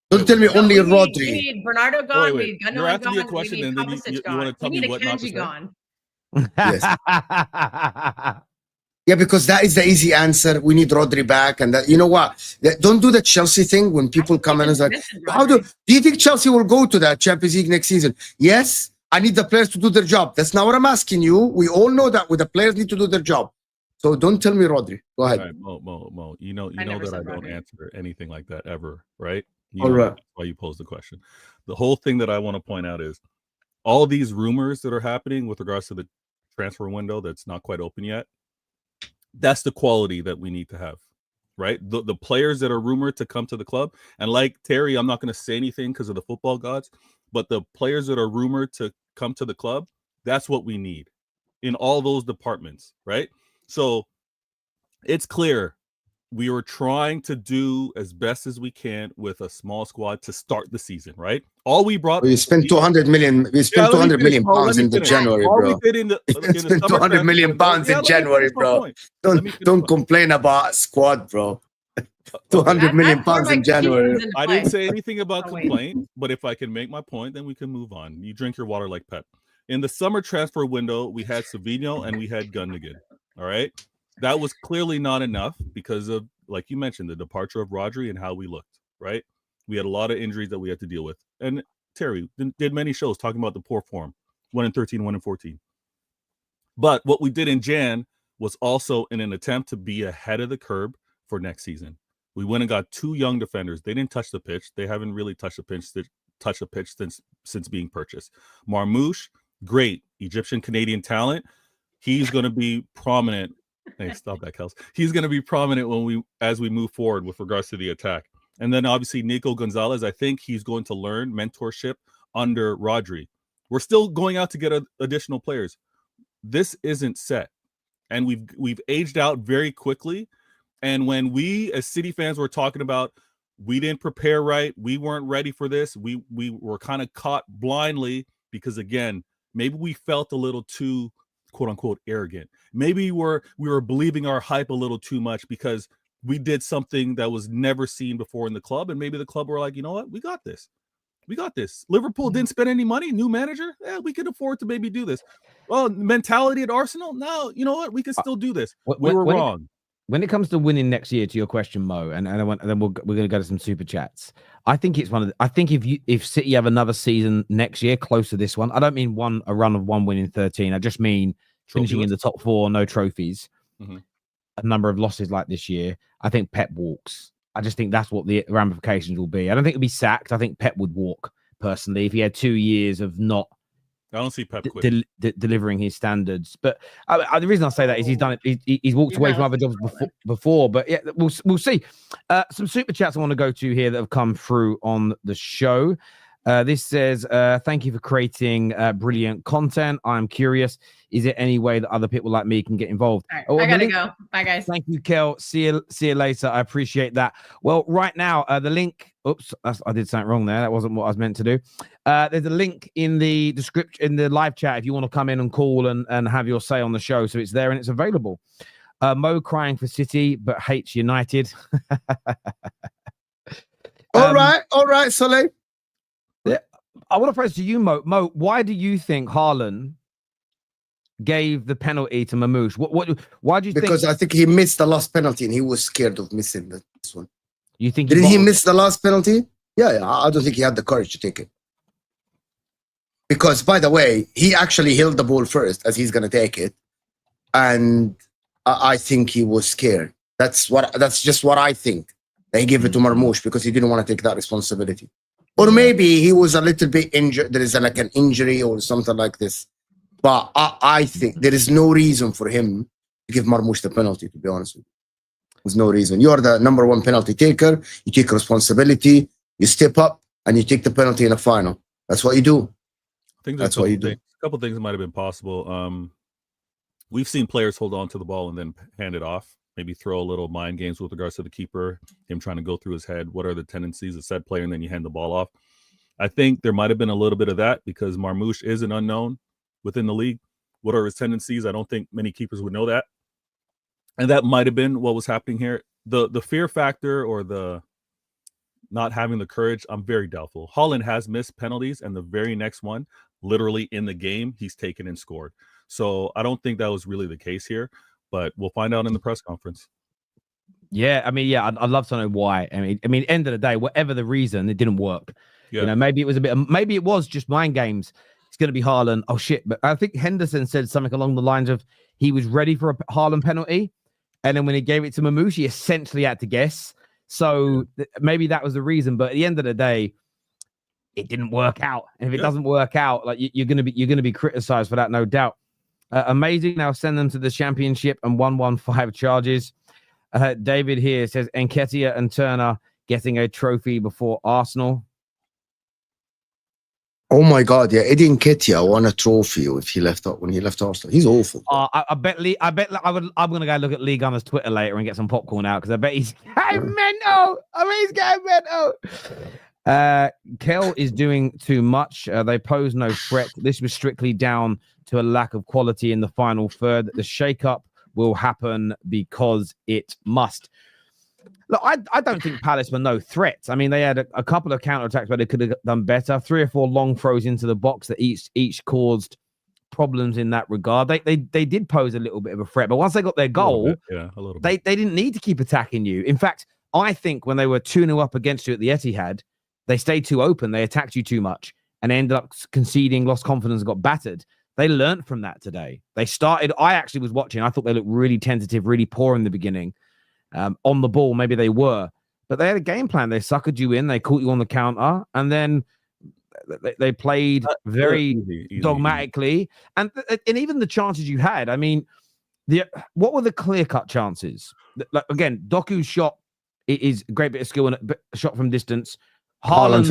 Don't tell me only Rodri. We need Bernardo gone. We need Gundogan gone. Me a question, and then you want to tell me what not to say? Gone. Yes. Yeah, because that is the easy answer. We need Rodri back, and that, you know what? Don't do the Chelsea thing when people come in and say, do you think Chelsea will go to that Champions League next season? Yes, I need the players to do their job. That's not what I'm asking you. We all know that the players need to do their job. So don't tell me Rodri. Go ahead. Right, Mo. You know that I don't answer anything like that ever, right? All right. That's why you pose the question. The whole thing that I want to point out is all these rumors that are happening with regards to the transfer window that's not quite open yet. That's the quality that we need to have, right? The players that are rumored to come to the club, and like Terry, I'm not going to say anything because of the football gods, but the players that are rumored to come to the club, that's what we need in all those departments, right? So it's clear we were trying to do as best as we can with a small squad to start the season, right? All we brought. We spent 200 million. We spent 200 million pounds in January, bro. We spent 200 million pounds in January, bro. Don't complain about a squad, bro. 200 million pounds in January. I didn't say anything about complaint, but if I can make my point, then we can move on. You drink your water like Pep. In the summer transfer window, we had Savinho and we had Gundogan. All right. That was clearly not enough because of, like you mentioned, the departure of Rodri and how we looked, right? We had a lot of injuries that we had to deal with. And Terry did many shows talking about the poor form, 1-13, 1-14. But what we did in Jan was also in an attempt to be ahead of the curve for next season. We went and got 2 young defenders. They didn't touch the pitch. They haven't really touched the pitch since being purchased. Marmoush, great Egyptian-Canadian talent. He's going to be prominent. Hey, stop that, Kels. He's going to be prominent as we move forward with regards to the attack. And then obviously Nico Gonzalez, I think he's going to learn mentorship under Rodri. We're still going out to get additional players. This isn't set, and we've aged out very quickly. And when we as City fans were talking about we didn't prepare right, we weren't ready for this, we were kind of caught blindly because, again, maybe we felt a little too quote unquote arrogant. Maybe we were believing our hype a little too much because we did something that was never seen before in the club, and maybe the club were like, you know what, we got this. We got this. Liverpool didn't spend any money. New manager. Yeah, we can afford to maybe do this. Well, mentality at Arsenal. No, you know what? We can still do this. We were wrong. When it comes to winning next year, to your question, Mo, and then we're going to go to some super chats. I think it's I think if City have another season next year close to this one, I don't mean a run of 1 win in 13. I just mean finishing in the top 4, no trophies, a number of losses like this year. I think Pep walks. I just think that's what the ramifications will be. I don't think he'll be sacked. I think Pep would walk personally if he had 2 years of not. I don't see Pep delivering his standards. But the reason I say that is he's done it. He's walked away from other jobs before. But yeah, we'll see. Some super chats I want to go to here that have come through on the show. This says, thank you for creating brilliant content. I'm curious, is there any way that other people like me can get involved? Right, I gotta go. Bye, guys. Thank you, Kel. See you later. I appreciate that. Well, right now, the link. Oops, I did something wrong there. That wasn't what I was meant to do. There's a link in the description, in the live chat, if you want to come in and call and have your say on the show. So it's there and it's available. Mo crying for City, but hates United. All right, Soleil. Yeah, I want to press to you, Mo. Mo, why do you think Haaland gave the penalty to Mamouche? Why do you think? Because I think he missed the last penalty and he was scared of missing this one. You think did he miss the last penalty? Yeah, I don't think he had the courage to take it. Because, by the way, he actually held the ball first as he's going to take it, and I think he was scared. That's just what I think. They gave it to Marmoush because he didn't want to take that responsibility. Or maybe he was a little bit injured. There is like an injury or something like this. But I think there is no reason for him to give Marmoush the penalty, to be honest with you. There's no reason. You are the number 1 penalty taker. You take responsibility. You step up and you take the penalty in a final. That's what you do. I think that's what you do. A couple things might have been possible. We've seen players hold on to the ball and then hand it off. Maybe throw a little mind games with regards to the keeper, him trying to go through his head. What are the tendencies of said player? And then you hand the ball off. I think there might have been a little bit of that because Marmoush is an unknown within the league. What are his tendencies? I don't think many keepers would know that. And that might have been what was happening here. The fear factor or the not having the courage, I'm very doubtful. Haaland has missed penalties, and the very next one, literally in the game, he's taken and scored. So I don't think that was really the case here, but we'll find out in the press conference. Yeah, I mean, yeah, I'd love to know why. I mean, end of the day, whatever the reason, it didn't work. Yeah. You know, maybe it was maybe it was just mind games. It's going to be Haaland. Oh shit! But I think Henderson said something along the lines of he was ready for a Haaland penalty, and then when he gave it to Mamouche, he essentially had to guess. So maybe that was the reason. But at the end of the day, it didn't work out. And if it doesn't work out, like you're going to be criticized for that, no doubt. Amazing. Now send them to the championship and 115 charges. David here says Nketiah and Turner getting a trophy before Arsenal. Oh my God! Yeah, Eddie Nketiah won a trophy when he left Arsenal. He's awful. I'm gonna go look at Lee Gunner's Twitter later and get some popcorn out because I bet he's getting mental. I mean, he's getting mental. Kel is doing too much. They pose no threat. This was strictly down to a lack of quality in the final third. The shake-up will happen because it must. Look, I don't think Palace were no threats. I mean, they had a couple of counterattacks where they could have done better. 3 or 4 long throws into the box that each caused problems in that regard. They did pose a little bit of a threat, but once they got their goal, they didn't need to keep attacking you. In fact, I think when they were 2-0 up against you at the Etihad, they stayed too open. They attacked you too much and they ended up conceding, lost confidence, and got battered. They learned from that today. They started. I actually was watching. I thought they looked really tentative, really poor in the beginning. On the ball, maybe they were, but they had a game plan. They suckered you in, they caught you on the counter, and then they played very dogmatically. And even the chances you had, I mean, what were the clear-cut chances? Like, again, Doku's shot is a great bit of skill and a shot from distance. Haaland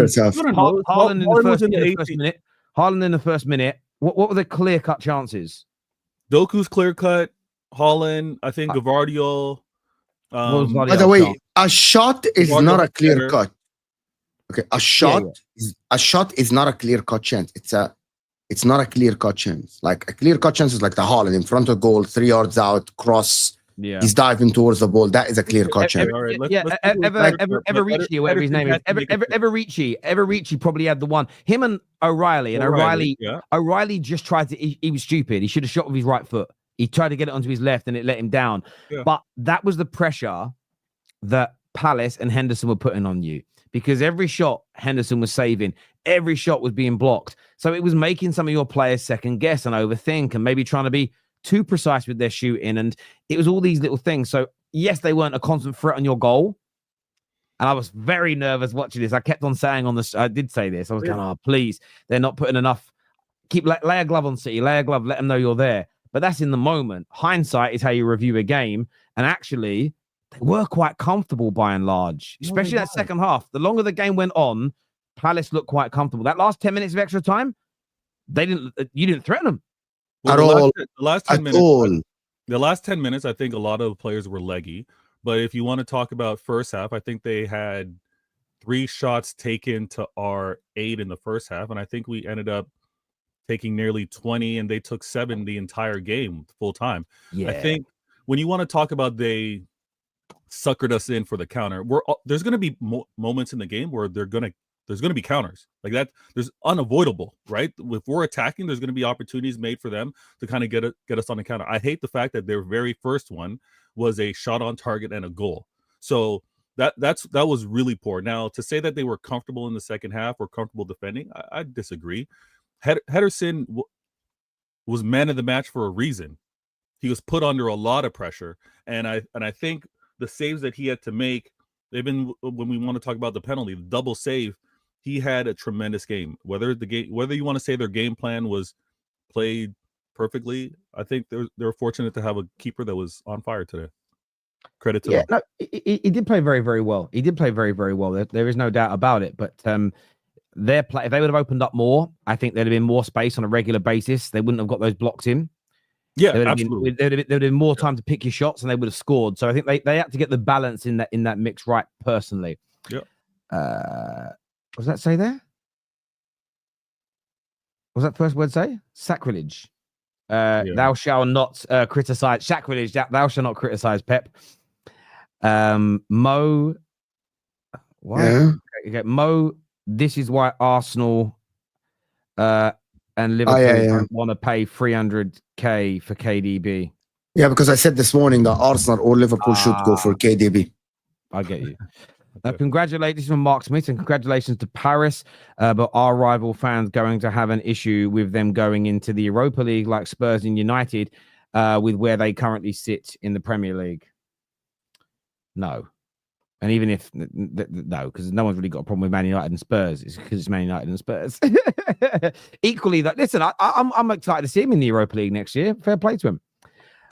in the first minute. Haaland in the first minute. What were the clear-cut chances? Doku's clear cut. Haaland, I think Gavardio. What was By Vardy's the way, shot? a shot is Gavardio not a clear better. cut. Okay, a shot is not a clear cut chance. It's not a clear cut chance. Like a clear cut chance is like the Haaland in front of goal, 3 yards out, cross. Yeah. He's diving towards the ball. That is a clear cut chance. All right, let's Everreachy, whatever his name is. Everreachy probably had the one. Him and O'Reilly. And O'Reilly just tried to. He was stupid. He should have shot with his right foot. He tried to get it onto his left, and it let him down. Yeah. But that was the pressure that Palace and Henderson were putting on you, because every shot Henderson was saving, every shot was being blocked. So it was making some of your players second guess and overthink, and maybe trying to be too precise with their shooting, and it was all these little things. So yes, they weren't a constant threat on your goal, and I was very nervous watching this. I kept on saying I did say this. I was going, oh, please, they're not putting enough. Lay a glove on City, lay a glove, let them know you're there. But that's in the moment. Hindsight is how you review a game, and actually, they were quite comfortable by and large, especially that second half. The longer the game went on, Palace looked quite comfortable. That last 10 minutes of extra time, you didn't threaten them. The last 10 minutes, I think a lot of the players were leggy. But if you want to talk about first half, I think they had 3 shots taken to our 8 in the first half. And I think we ended up taking nearly 20, and they took 7 the entire game full time. Yeah. I think when you want to talk about they suckered us in for the counter, there's going to be moments in the game where there's going to be counters like that. There's unavoidable, right? If we're attacking, there's going to be opportunities made for them to kind of get us on the counter. I hate the fact that their very first one was a shot on target and a goal. So that was really poor. Now, to say that they were comfortable in the second half or comfortable defending, I disagree. Henderson was man of the match for a reason. He was put under a lot of pressure, and I think the saves that he had to make, when we want to talk about the penalty, the double save, he had a tremendous game. Whether you want to say their game plan was played perfectly, I think they're fortunate to have a keeper that was on fire today. Credit to them. No, he did play very, very well. He did play very, very well. There is no doubt about it. But their play, if they would have opened up more, I think there'd have been more space on a regular basis. They wouldn't have got those blocks in. Yeah, absolutely. There would have been more time to pick your shots, and they would have scored. So I think they had to get the balance in that mix right. Personally, yeah. What does that say there? What was that first word say? Sacrilege. Thou shalt not criticize. Sacrilege. Thou shalt not criticize Pep. Mo. Why? Yeah. Okay, Mo. This is why Arsenal and Liverpool don't want to pay 300k for KDB. Yeah, because I said this morning that Arsenal or Liverpool should go for KDB. I get you. Congratulations from Mark Smith, and congratulations to Paris. But our rival fans going to have an issue with them going into the Europa League like Spurs and United with where they currently sit in the Premier League. No. And even if no, because no one's really got a problem with Man United and Spurs. It's because it's Man United and Spurs. Equally, listen, I'm excited to see him in the Europa League next year. Fair play to him.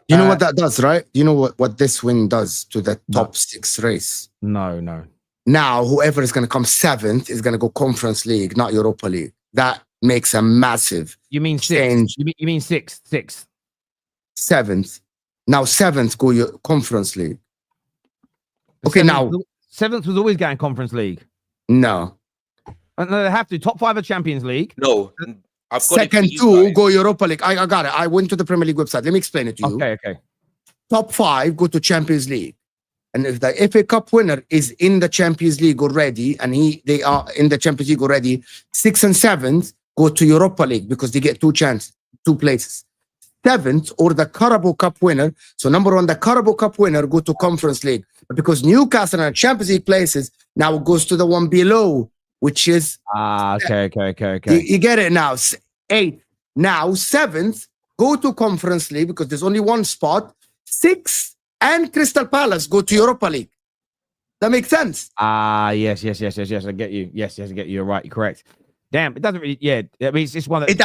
You know what that does, right? You know what this win does to the top 6 race? No. Now, whoever is going to come 7th is going to go Conference League, not Europa League. That makes a massive change. You mean 6th? 7th. Now 7th go your Conference League. Okay, now 7th was always going Conference League. No, they have to. Top 5 of Champions League. No, I've got second 2 go Europa League. I got it. I went to the Premier League website. Let me explain it to you. Okay. Top 5 go to Champions League, and if the FA Cup winner is in the Champions League already, and they are in the Champions League already, 6th and 7th go to Europa League because they get 2 places. 7th or the Carabao Cup winner. So number 1, the Carabao Cup winner go to Conference League. But because Newcastle are Champions League places, now it goes to the one below, which is okay. You get it now. 8th. Now 7th go to Conference League because there's only 1 spot. 6th and Crystal Palace go to Europa League. That makes sense. Yes. I get you. Yes, I get you. You're right. You're correct. Damn, it doesn't really. Yeah, I mean, it's just one that it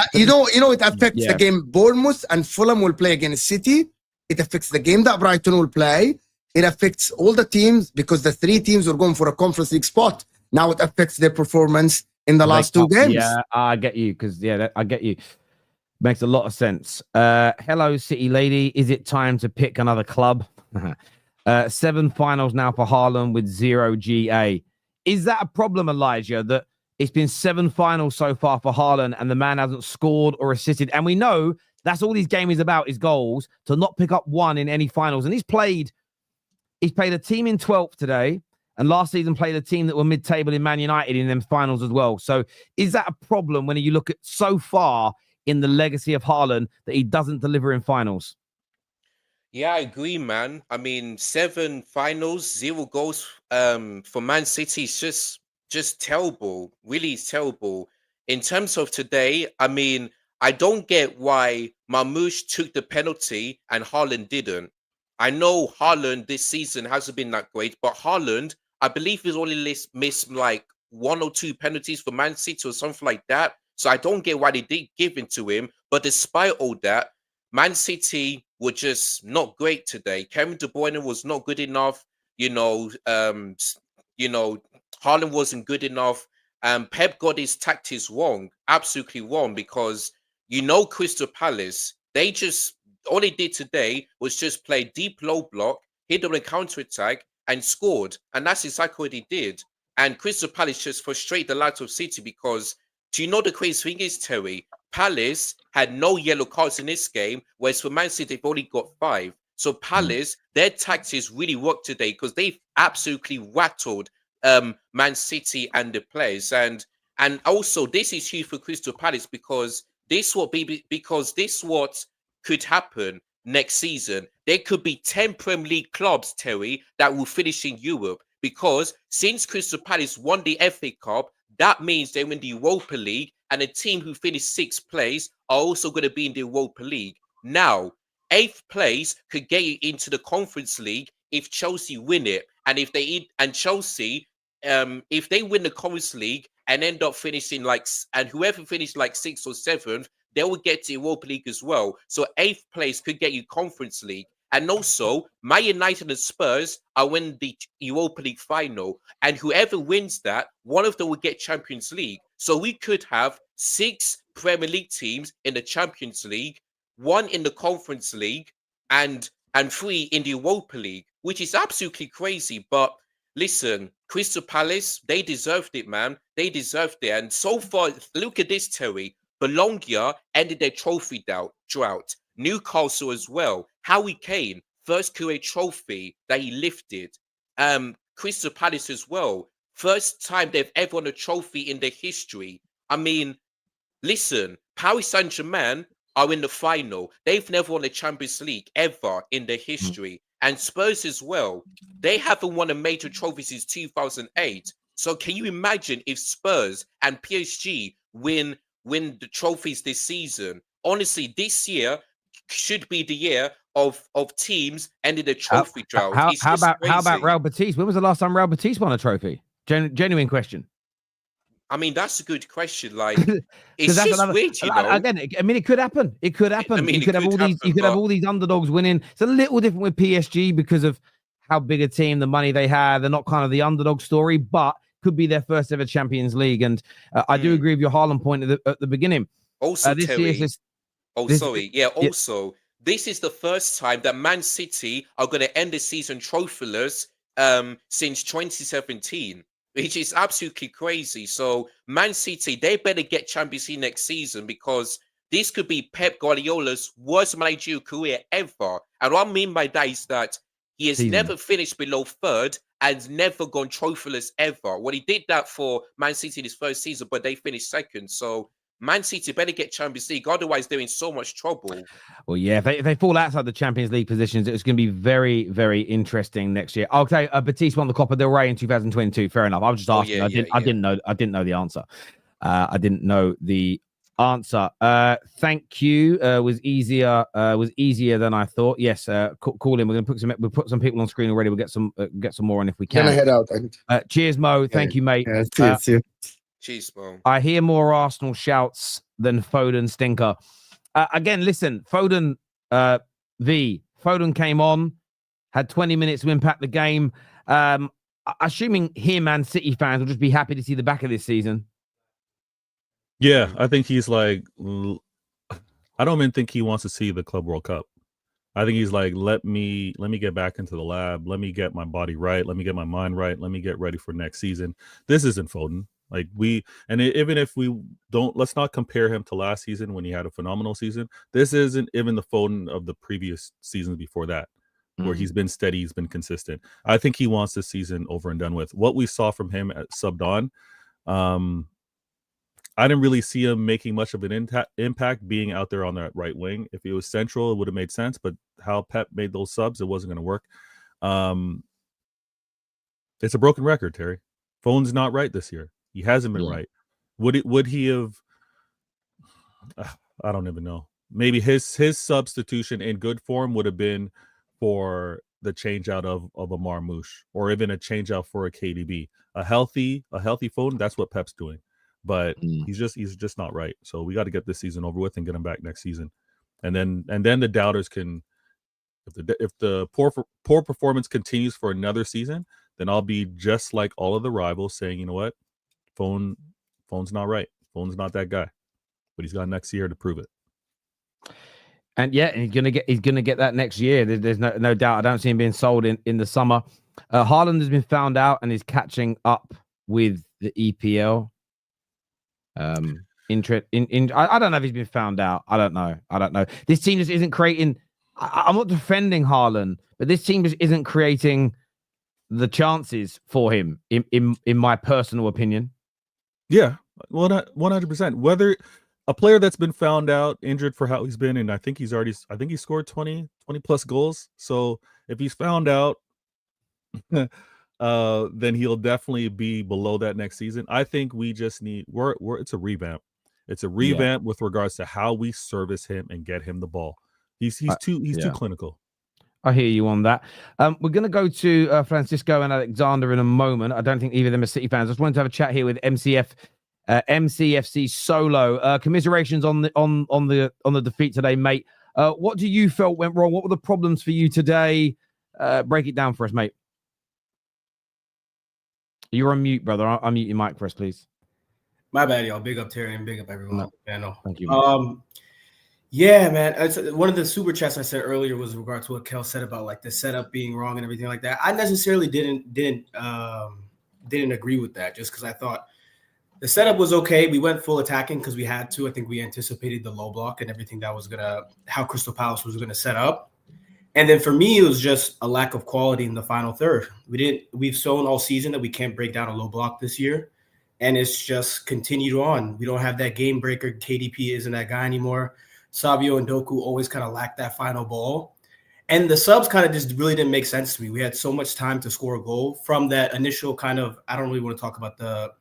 affects the game. Bournemouth and Fulham will play against City. It affects the game that Brighton will play. It affects all the teams because the 3 teams are going for a Conference League spot. Now it affects their performance in the last two games. Yeah, I get you because I get you. Makes a lot of sense. Hello, City lady. Is it time to pick another club? 7 finals now for Haaland with 0 GA. Is that a problem, Elijah, that it's been 7 finals so far for Haaland and the man hasn't scored or assisted? And we know that's all these game is about, is goals, to not pick up one in any finals. And he's played a team in 12th today, and last season played a team that were mid-table in Man United in them finals as well. So is that a problem when you look at so far in the legacy of Haaland that he doesn't deliver in finals? Yeah, I agree, man. I mean, 7 finals, 0 goals for Man City is just terrible. Really terrible. In terms of today, I mean, I don't get why Marmoush took the penalty and Haaland didn't. I know Haaland this season hasn't been that great, but Haaland, I believe he's only missed like 1 or 2 penalties for Man City or something like that. So I don't get why they did give it to him. But despite all that, Man City were just not great today. Kevin De Bruyne was not good enough. Haaland wasn't good enough. Pep got his tactics wrong, absolutely wrong, because Crystal Palace, all they did today was just play deep low block, hit on a counter attack, and scored. And that's exactly what he did. And Crystal Palace just frustrated the likes of City because, do you know the crazy thing is, Terry? Palace had no yellow cards in this game, whereas for Man City, they've only got 5. So Palace, their tactics really worked today because they've absolutely rattled Man City and the players. And also, this is huge for Crystal Palace because this what could happen next season. There could be 10 Premier League clubs, Terry, that will finish in Europe, because since Crystal Palace won the FA Cup, that means they win the Europa League, and a team who finished 6th place are also going to be in the Europa League. Now, 8th place could get you into the Conference League if Chelsea win it, and if they win the Conference League and end up finishing and whoever finished 6th or 7th, they will get to Europa League as well. So 8th place could get you Conference League. And also, Man United and Spurs are winning the Europa League final. And whoever wins that, one of them will get Champions League. So we could have 6 Premier League teams in the Champions League, 1 in the Conference League, and 3 in the Europa League, which is absolutely crazy. But listen, Crystal Palace, they deserved it, man. They deserved it. And so far, look at this, Terry. Bologna ended their trophy drought. Newcastle as well. Harry Kane, first career trophy that he lifted. Crystal Palace as well. First time they've ever won a trophy in their history. I mean, listen, Paris Saint-Germain are in the final. They've never won a Champions League ever in their history. And Spurs as well. They haven't won a major trophy since 2008. So can you imagine if Spurs and PSG win the trophies this season? Honestly, this year should be the year of teams ending the trophy drought. How about Real Betis? When was the last time Real Betis won a trophy? Genuine question. I mean, that's a good question. It's just weird, Again, I mean, it could happen. It could happen. I mean, you could have all these underdogs winning. It's a little different with PSG because of how big a team, the money they have. They're not kind of the underdog story, but could be their first ever Champions League. And I do agree with your Haaland point at the beginning. Also, Terry. This is the first time that Man City are going to end the season trophyless since 2017, which is absolutely crazy. So Man City, they better get Champions League next season, because this could be Pep Guardiola's worst managerial career ever. And what I mean by that is that he has never finished below 3rd and never gone trophyless ever. Well, he did that for Man City in his first season, but they finished 2nd. So Man City better get Champions League, otherwise they're in so much trouble. Well, yeah, if they fall outside the Champions League positions, it's going to be very, very interesting next year. Okay, Batiste won the Copa del Rey in 2022. Fair enough. I was just asking. I didn't know the answer. I didn't know the answer. Thank you. Was easier than I thought. Yes. Call in. We're going to put some people on screen already. We'll get some more on if we can. Gonna head out. Cheers, Mo. Thank you, mate. Yeah, cheers. Jeez, Mo. I hear more Arsenal shouts than Foden stinker. Again, listen, Foden came on, had 20 minutes to impact the game. Assuming him and City fans will just be happy to see the back of this season. Yeah, I think he's like, I don't even think he wants to see the Club World Cup. I think he's like, let me get back into the lab. Let me get my body right. Let me get my mind right. Let me get ready for next season. This isn't Foden. Like even if we don't, let's not compare him to last season when he had a phenomenal season. This isn't even the Foden of the previous seasons before that, where he's been steady, he's been consistent. I think he wants this season over and done with. What we saw from him at subbed on, I didn't really see him making much of an impact being out there on that right wing. If it was central, it would have made sense. But how Pep made those subs, it wasn't going to work. It's a broken record, Terry. Foden's not right this year. He hasn't been right. Would he have? I don't even know. Maybe his substitution in good form would have been for the change out of a Marmoush, or even a change out for a KDB. A healthy Foden. That's what Pep's doing. But he's just not right. So we got to get this season over with and get him back next season, and then the doubters can, if the poor performance continues for another season, then I'll be just like all of the rivals saying, you know what, Foden's not right. Foden's not that guy, but he's got next year to prove it. And yeah, he's gonna get that next year. There's no doubt. I don't see him being sold in the summer. Haaland has been found out and is catching up with the EPL. I don't know if he's been found out. I don't know. This team just isn't creating. I'm not defending Haaland, but this team just isn't creating the chances for him. In my personal opinion. Yeah, well, not 100%. Whether a player that's been found out injured for how he's been, and I think he scored 20 plus goals. So if he's found out, then he'll definitely be below that next season. I think we just need it's a revamp. It's a revamp with regards to how we service him and get him the ball. He's too clinical. I hear you on that. We're going to go to Francisco and Alexander in a moment. I don't think either of them are City fans. I just wanted to have a chat here with MCFC Solo. Commiserations on the defeat today, mate. What do you felt went wrong? What were the problems for you today? Break it down for us, mate. You're on mute, brother. Unmute your mic for us, please. My bad, y'all. Big up Terry and big up everyone on the panel. Thank you. Yeah, man. One of the super chats I said earlier was in regard to what Kel said about like the setup being wrong and everything like that. I necessarily didn't agree with that, just because I thought the setup was okay. We went full attacking because we had to. I think we anticipated the low block and everything that was how Crystal Palace was gonna set up. And then for me, it was just a lack of quality in the final third. We've shown all season that we can't break down a low block this year. And it's just continued on. We don't have that game breaker. KDP isn't that guy anymore. Savio and Doku always kind of lack that final ball. And the subs kind of just really didn't make sense to me. We had so much time to score a goal from that initial kind of, I don't really want to talk about the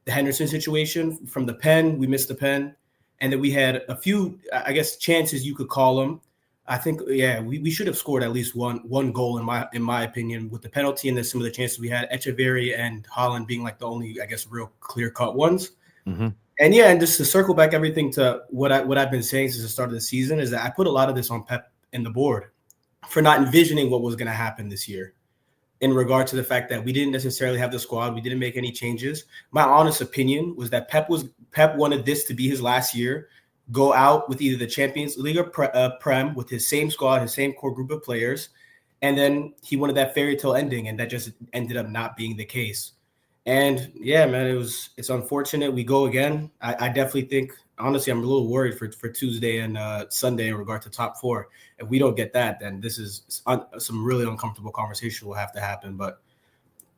Henderson situation. From the pen, we missed the pen. And then we had a few, I guess, chances you could call them. I think, we should have scored at least one goal in my opinion, with the penalty and then some of the chances we had, Echeverry and Haaland being like the only, I guess, real clear-cut ones. Mm-hmm. And and just to circle back everything to what I've been saying since the start of the season is that I put a lot of this on Pep and the board for not envisioning what was going to happen this year in regard to the fact that we didn't necessarily have the squad. We didn't make any changes. My honest opinion was that Pep wanted this to be his last year, go out with either the Champions League or Prem with his same squad, his same core group of players. And then he wanted that fairy tale ending, and that just ended up not being the case. And yeah, man, it's unfortunate. We go again. I definitely think, honestly, I'm a little worried for Tuesday and Sunday in regard to top four. If we don't get that, then this is some really uncomfortable conversation will have to happen. But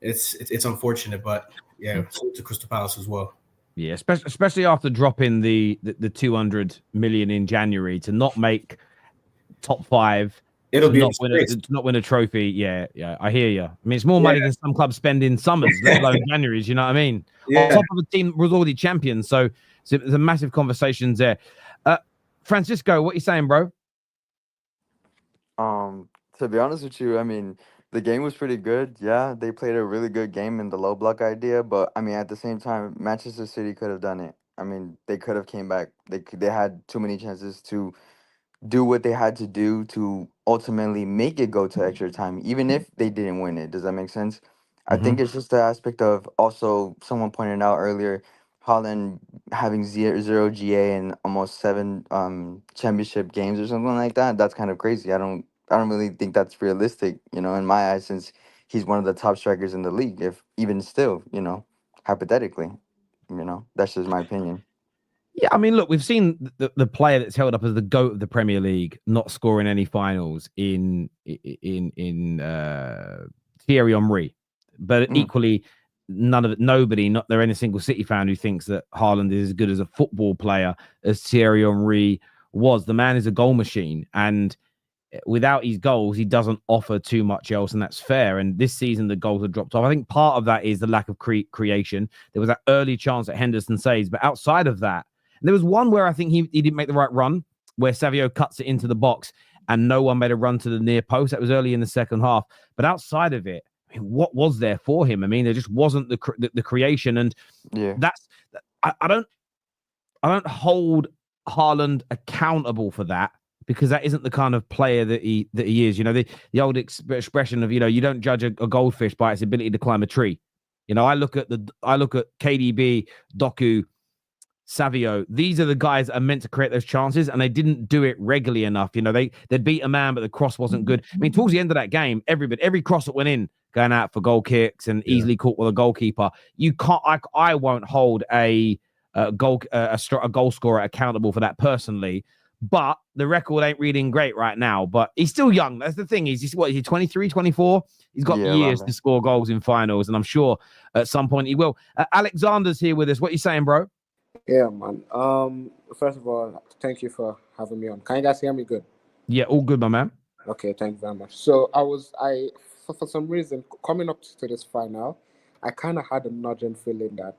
it's unfortunate. But yeah, to Crystal Palace as well. Yeah, especially after dropping the 200 million in January to not make top five. It'll be not win a trophy. Yeah, I hear you. I mean, it's more money than some clubs spend in summers, let alone January's. You know what I mean? Yeah. On top of the team was already champions, so there's a massive conversations there. Francisco, what are you saying, bro? To be honest with you, I mean, the game was pretty good. Yeah, they played a really good game in the low block idea, but I mean, at the same time, Manchester City could have done it. I mean, they could have came back. They had too many chances to do what they had to do to ultimately make it go to extra time, even if they didn't win it. Does that make sense? I think it's just the aspect of, also someone pointed out earlier, Haaland having zero GA and almost 7 championship games or something like that. That's kind of crazy. I don't really think that's realistic, you know, in my eyes, since he's one of the top strikers in the league. If even still, you know, hypothetically, you know, that's just my opinion. Yeah, I mean, look, we've seen the player that's held up as the GOAT of the Premier League not scoring any finals in Thierry Henry, but Mm. equally, nobody, not there any single City fan who thinks that Haaland is as good as a football player as Thierry Henry was. The man is a goal machine, and without his goals, he doesn't offer too much else, and that's fair. And this season, the goals have dropped off. I think part of that is the lack of creation. There was that early chance that Henderson saves, but outside of that, there was one where I think he didn't make the right run, where Savio cuts it into the box and no one made a run to the near post. That was early in the second half. But outside of it, I mean, what was there for him? I mean, there just wasn't the creation. And Yeah. that's I don't hold Haaland accountable for that, because that isn't the kind of player that he is. You know, the old expression of, you know, you don't judge a goldfish by its ability to climb a tree. You know, I look at KDB, Doku, Savio. These are the guys that are meant to create those chances, and they didn't do it regularly enough. You know, they'd beat a man, but the cross wasn't good. I mean, towards the end of that game, every cross that went in, going out for goal kicks and easily caught with a goalkeeper. You can't. I won't hold a goal scorer accountable for that personally. But the record ain't reading great right now. But he's still young. That's the thing. He's 23, 24. He's got years to score goals in finals, and I'm sure at some point he will. Alexander's here with us. What are you saying, bro? Yeah, man. First of all, thank you for having me on. Can you guys hear me good? Yeah, all good, my man. Okay, thank you very much. So for some reason, coming up to this final, I kind of had a nagging feeling that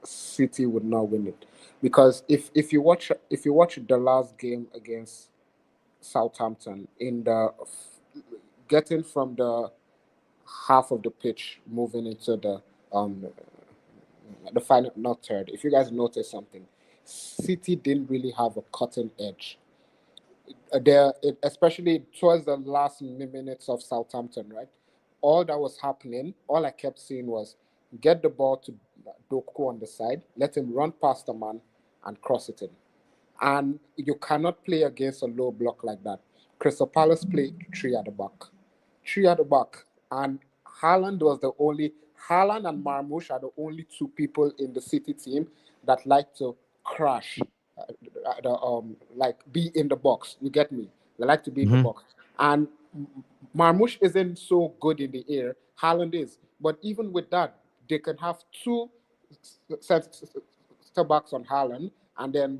City would not win it, because if you watch the last game against Southampton, in the getting from the half of the pitch moving into the final, not third. If you guys notice something, City didn't really have a cutting edge. Especially towards the last minutes of Southampton, right? All that was happening, all I kept seeing was get the ball to Doku on the side, let him run past the man and cross it in. And you cannot play against a low block like that. Crystal Palace played three at the back. And Haaland and Marmoush are the only two people in the City team that like to crash, like be in the box. You get me? They like to be in the box. And Marmoush isn't so good in the air. Haaland is. But even with that, they can have two backs on Haaland, and then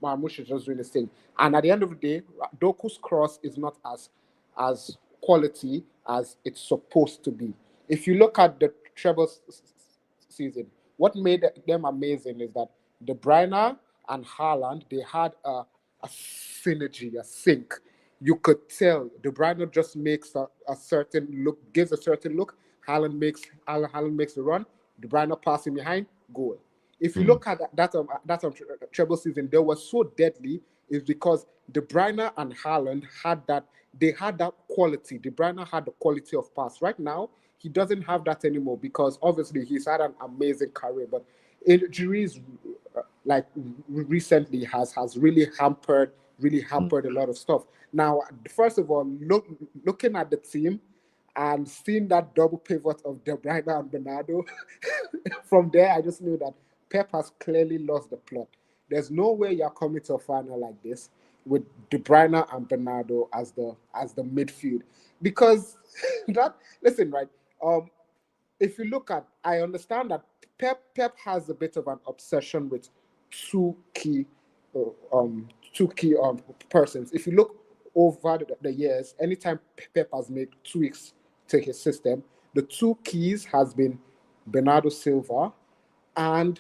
Marmoush is just doing his thing. And at the end of the day, Doku's cross is not as quality as it's supposed to be. If you look at the treble season, what made them amazing is that De Bruyne and Haaland, they had a synergy, a sync. You could tell De Bruyne just makes a certain look, gives a certain look. Haaland makes the run. De Bruyne passing behind, goal. If you look at that treble season, they were so deadly is because De Bruyne and Haaland had that. They had that quality. De Bruyne had the quality of pass. Right now, he doesn't have that anymore, because obviously he's had an amazing career, but injuries like recently has really hampered a lot of stuff. Now, first of all, looking at the team and seeing that double pivot of De Bruyne and Bernardo, from there I just knew that Pep has clearly lost the plot. There's no way you're coming to a final like this with De Bruyne and Bernardo as the midfield, because listen, right? If you look at, I understand that Pep has a bit of an obsession with two key persons. If you look over the years, anytime Pep has made tweaks to his system, the two keys has been Bernardo Silva and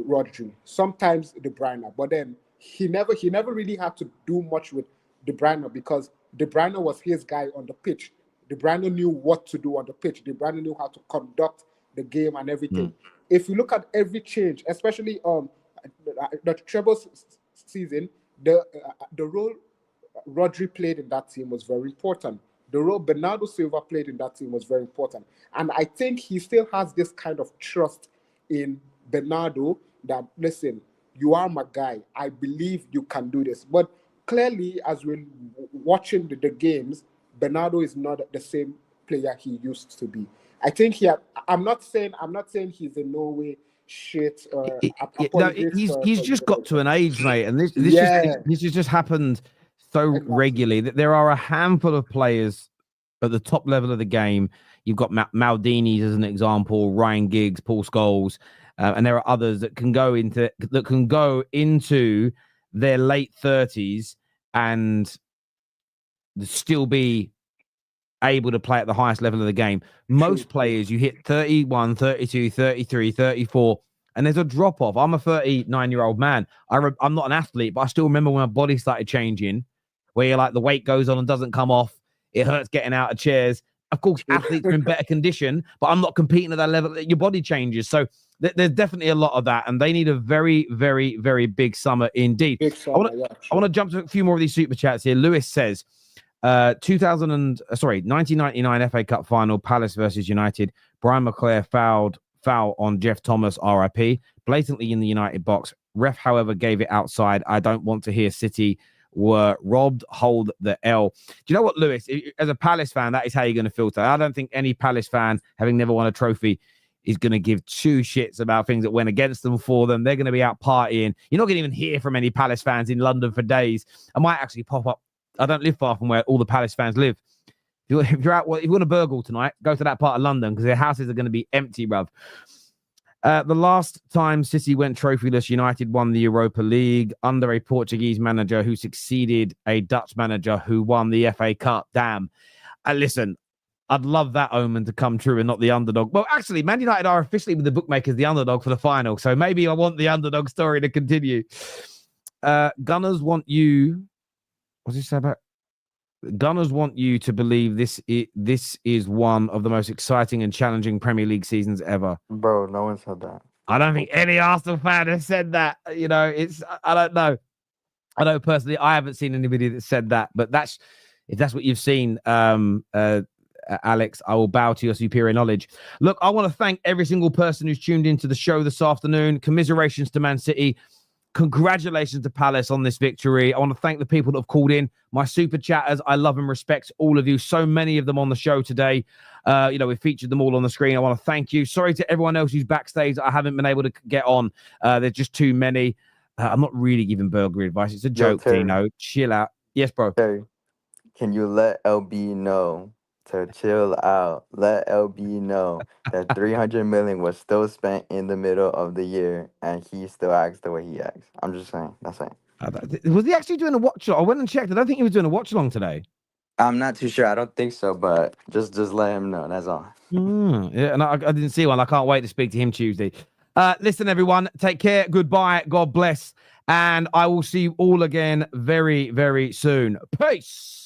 Rodri. Sometimes De Bruyne, but then he never really had to do much with De Bruyne, because De Bruyne was his guy on the pitch. De Bruyne knew what to do on the pitch. De Bruyne knew how to conduct the game and everything. If you look at every change, especially the treble season, the role Rodri played in that team was very important. The role Bernardo Silva played in that team was very important. And I think he still has this kind of trust in Bernardo that, listen, you are my guy. I believe you can do this. But clearly, as we're watching the games, Bernardo is not the same player he used to be. I think I'm not saying he's in no way shit or he's just got to an age, mate, and this has just happened so regularly that there are a handful of players at the top level of the game. You've got Maldini as an example, Ryan Giggs, Paul Scholes, and there are others that can go into their late 30s and still be able to play at the highest level of the game. Most players, you hit 31, 32, 33, 34, and there's a drop-off. I'm a 39-year-old man. I'm not an athlete, but I still remember when my body started changing, where you're like, the weight goes on and doesn't come off. It hurts getting out of chairs. Of course, athletes are in better condition, but I'm not competing at that level. Your body changes. So there's definitely a lot of that, and they need a very, very, very big summer indeed. I want to jump to a few more of these super chats here. Lewis says, 1999 FA Cup final, Palace versus United. Brian McClare foul on Jeff Thomas, RIP, blatantly in the United box. Ref, however, gave it outside. I don't want to hear City were robbed. Hold the L. Do you know what, Lewis? As a Palace fan, that is how you're going to filter. I don't think any Palace fan, having never won a trophy, is going to give two shits about things that went against them for them. They're going to be out partying. You're not going to even hear from any Palace fans in London for days. I might actually pop up. I don't live far from where all the Palace fans live. If you're out, if you want a burgle tonight, go to that part of London because their houses are going to be empty, bruv. The last time City went trophyless, United won the Europa League under a Portuguese manager who succeeded a Dutch manager who won the FA Cup. Damn. Listen, I'd love that omen to come true and not the underdog. Well, actually, Man United are officially with the bookmakers the underdog for the final, so maybe I want the underdog story to continue. Gunners want you... What's he say about? Gunners want you to believe this is one of the most exciting and challenging Premier League seasons ever. Bro, no one said that. I don't think any Arsenal fan has said that. You know, I don't know. I know personally, I haven't seen anybody that said that, but if that's what you've seen, Alex, I will bow to your superior knowledge. Look, I want to thank every single person who's tuned into the show this afternoon. Commiserations to Man City. Congratulations to Palace on this victory. I want to thank the people that have called in, my super chatters. I love and respect all of you. So many of them on the show today. We featured them all on the screen. I want to thank you. Sorry to everyone else who's backstage. I haven't been able to get on. There's just too many. I'm not really giving burglary advice. It's a joke, Tino. Chill out. Yes, bro. Terry, can you let LB know to chill out? Let LB know that 300 million was still spent in the middle of the year, and he still acts the way he acts. I'm just saying. That's it. Was he actually doing a watch along? I went and checked. I don't think he was doing a watch along today. I'm not too sure. I don't think so, but just let him know. That's all. Yeah, and I didn't see one. I can't wait to speak to him Tuesday. Listen, everyone, take care. Goodbye. God bless. And I will see you all again very, very soon. Peace.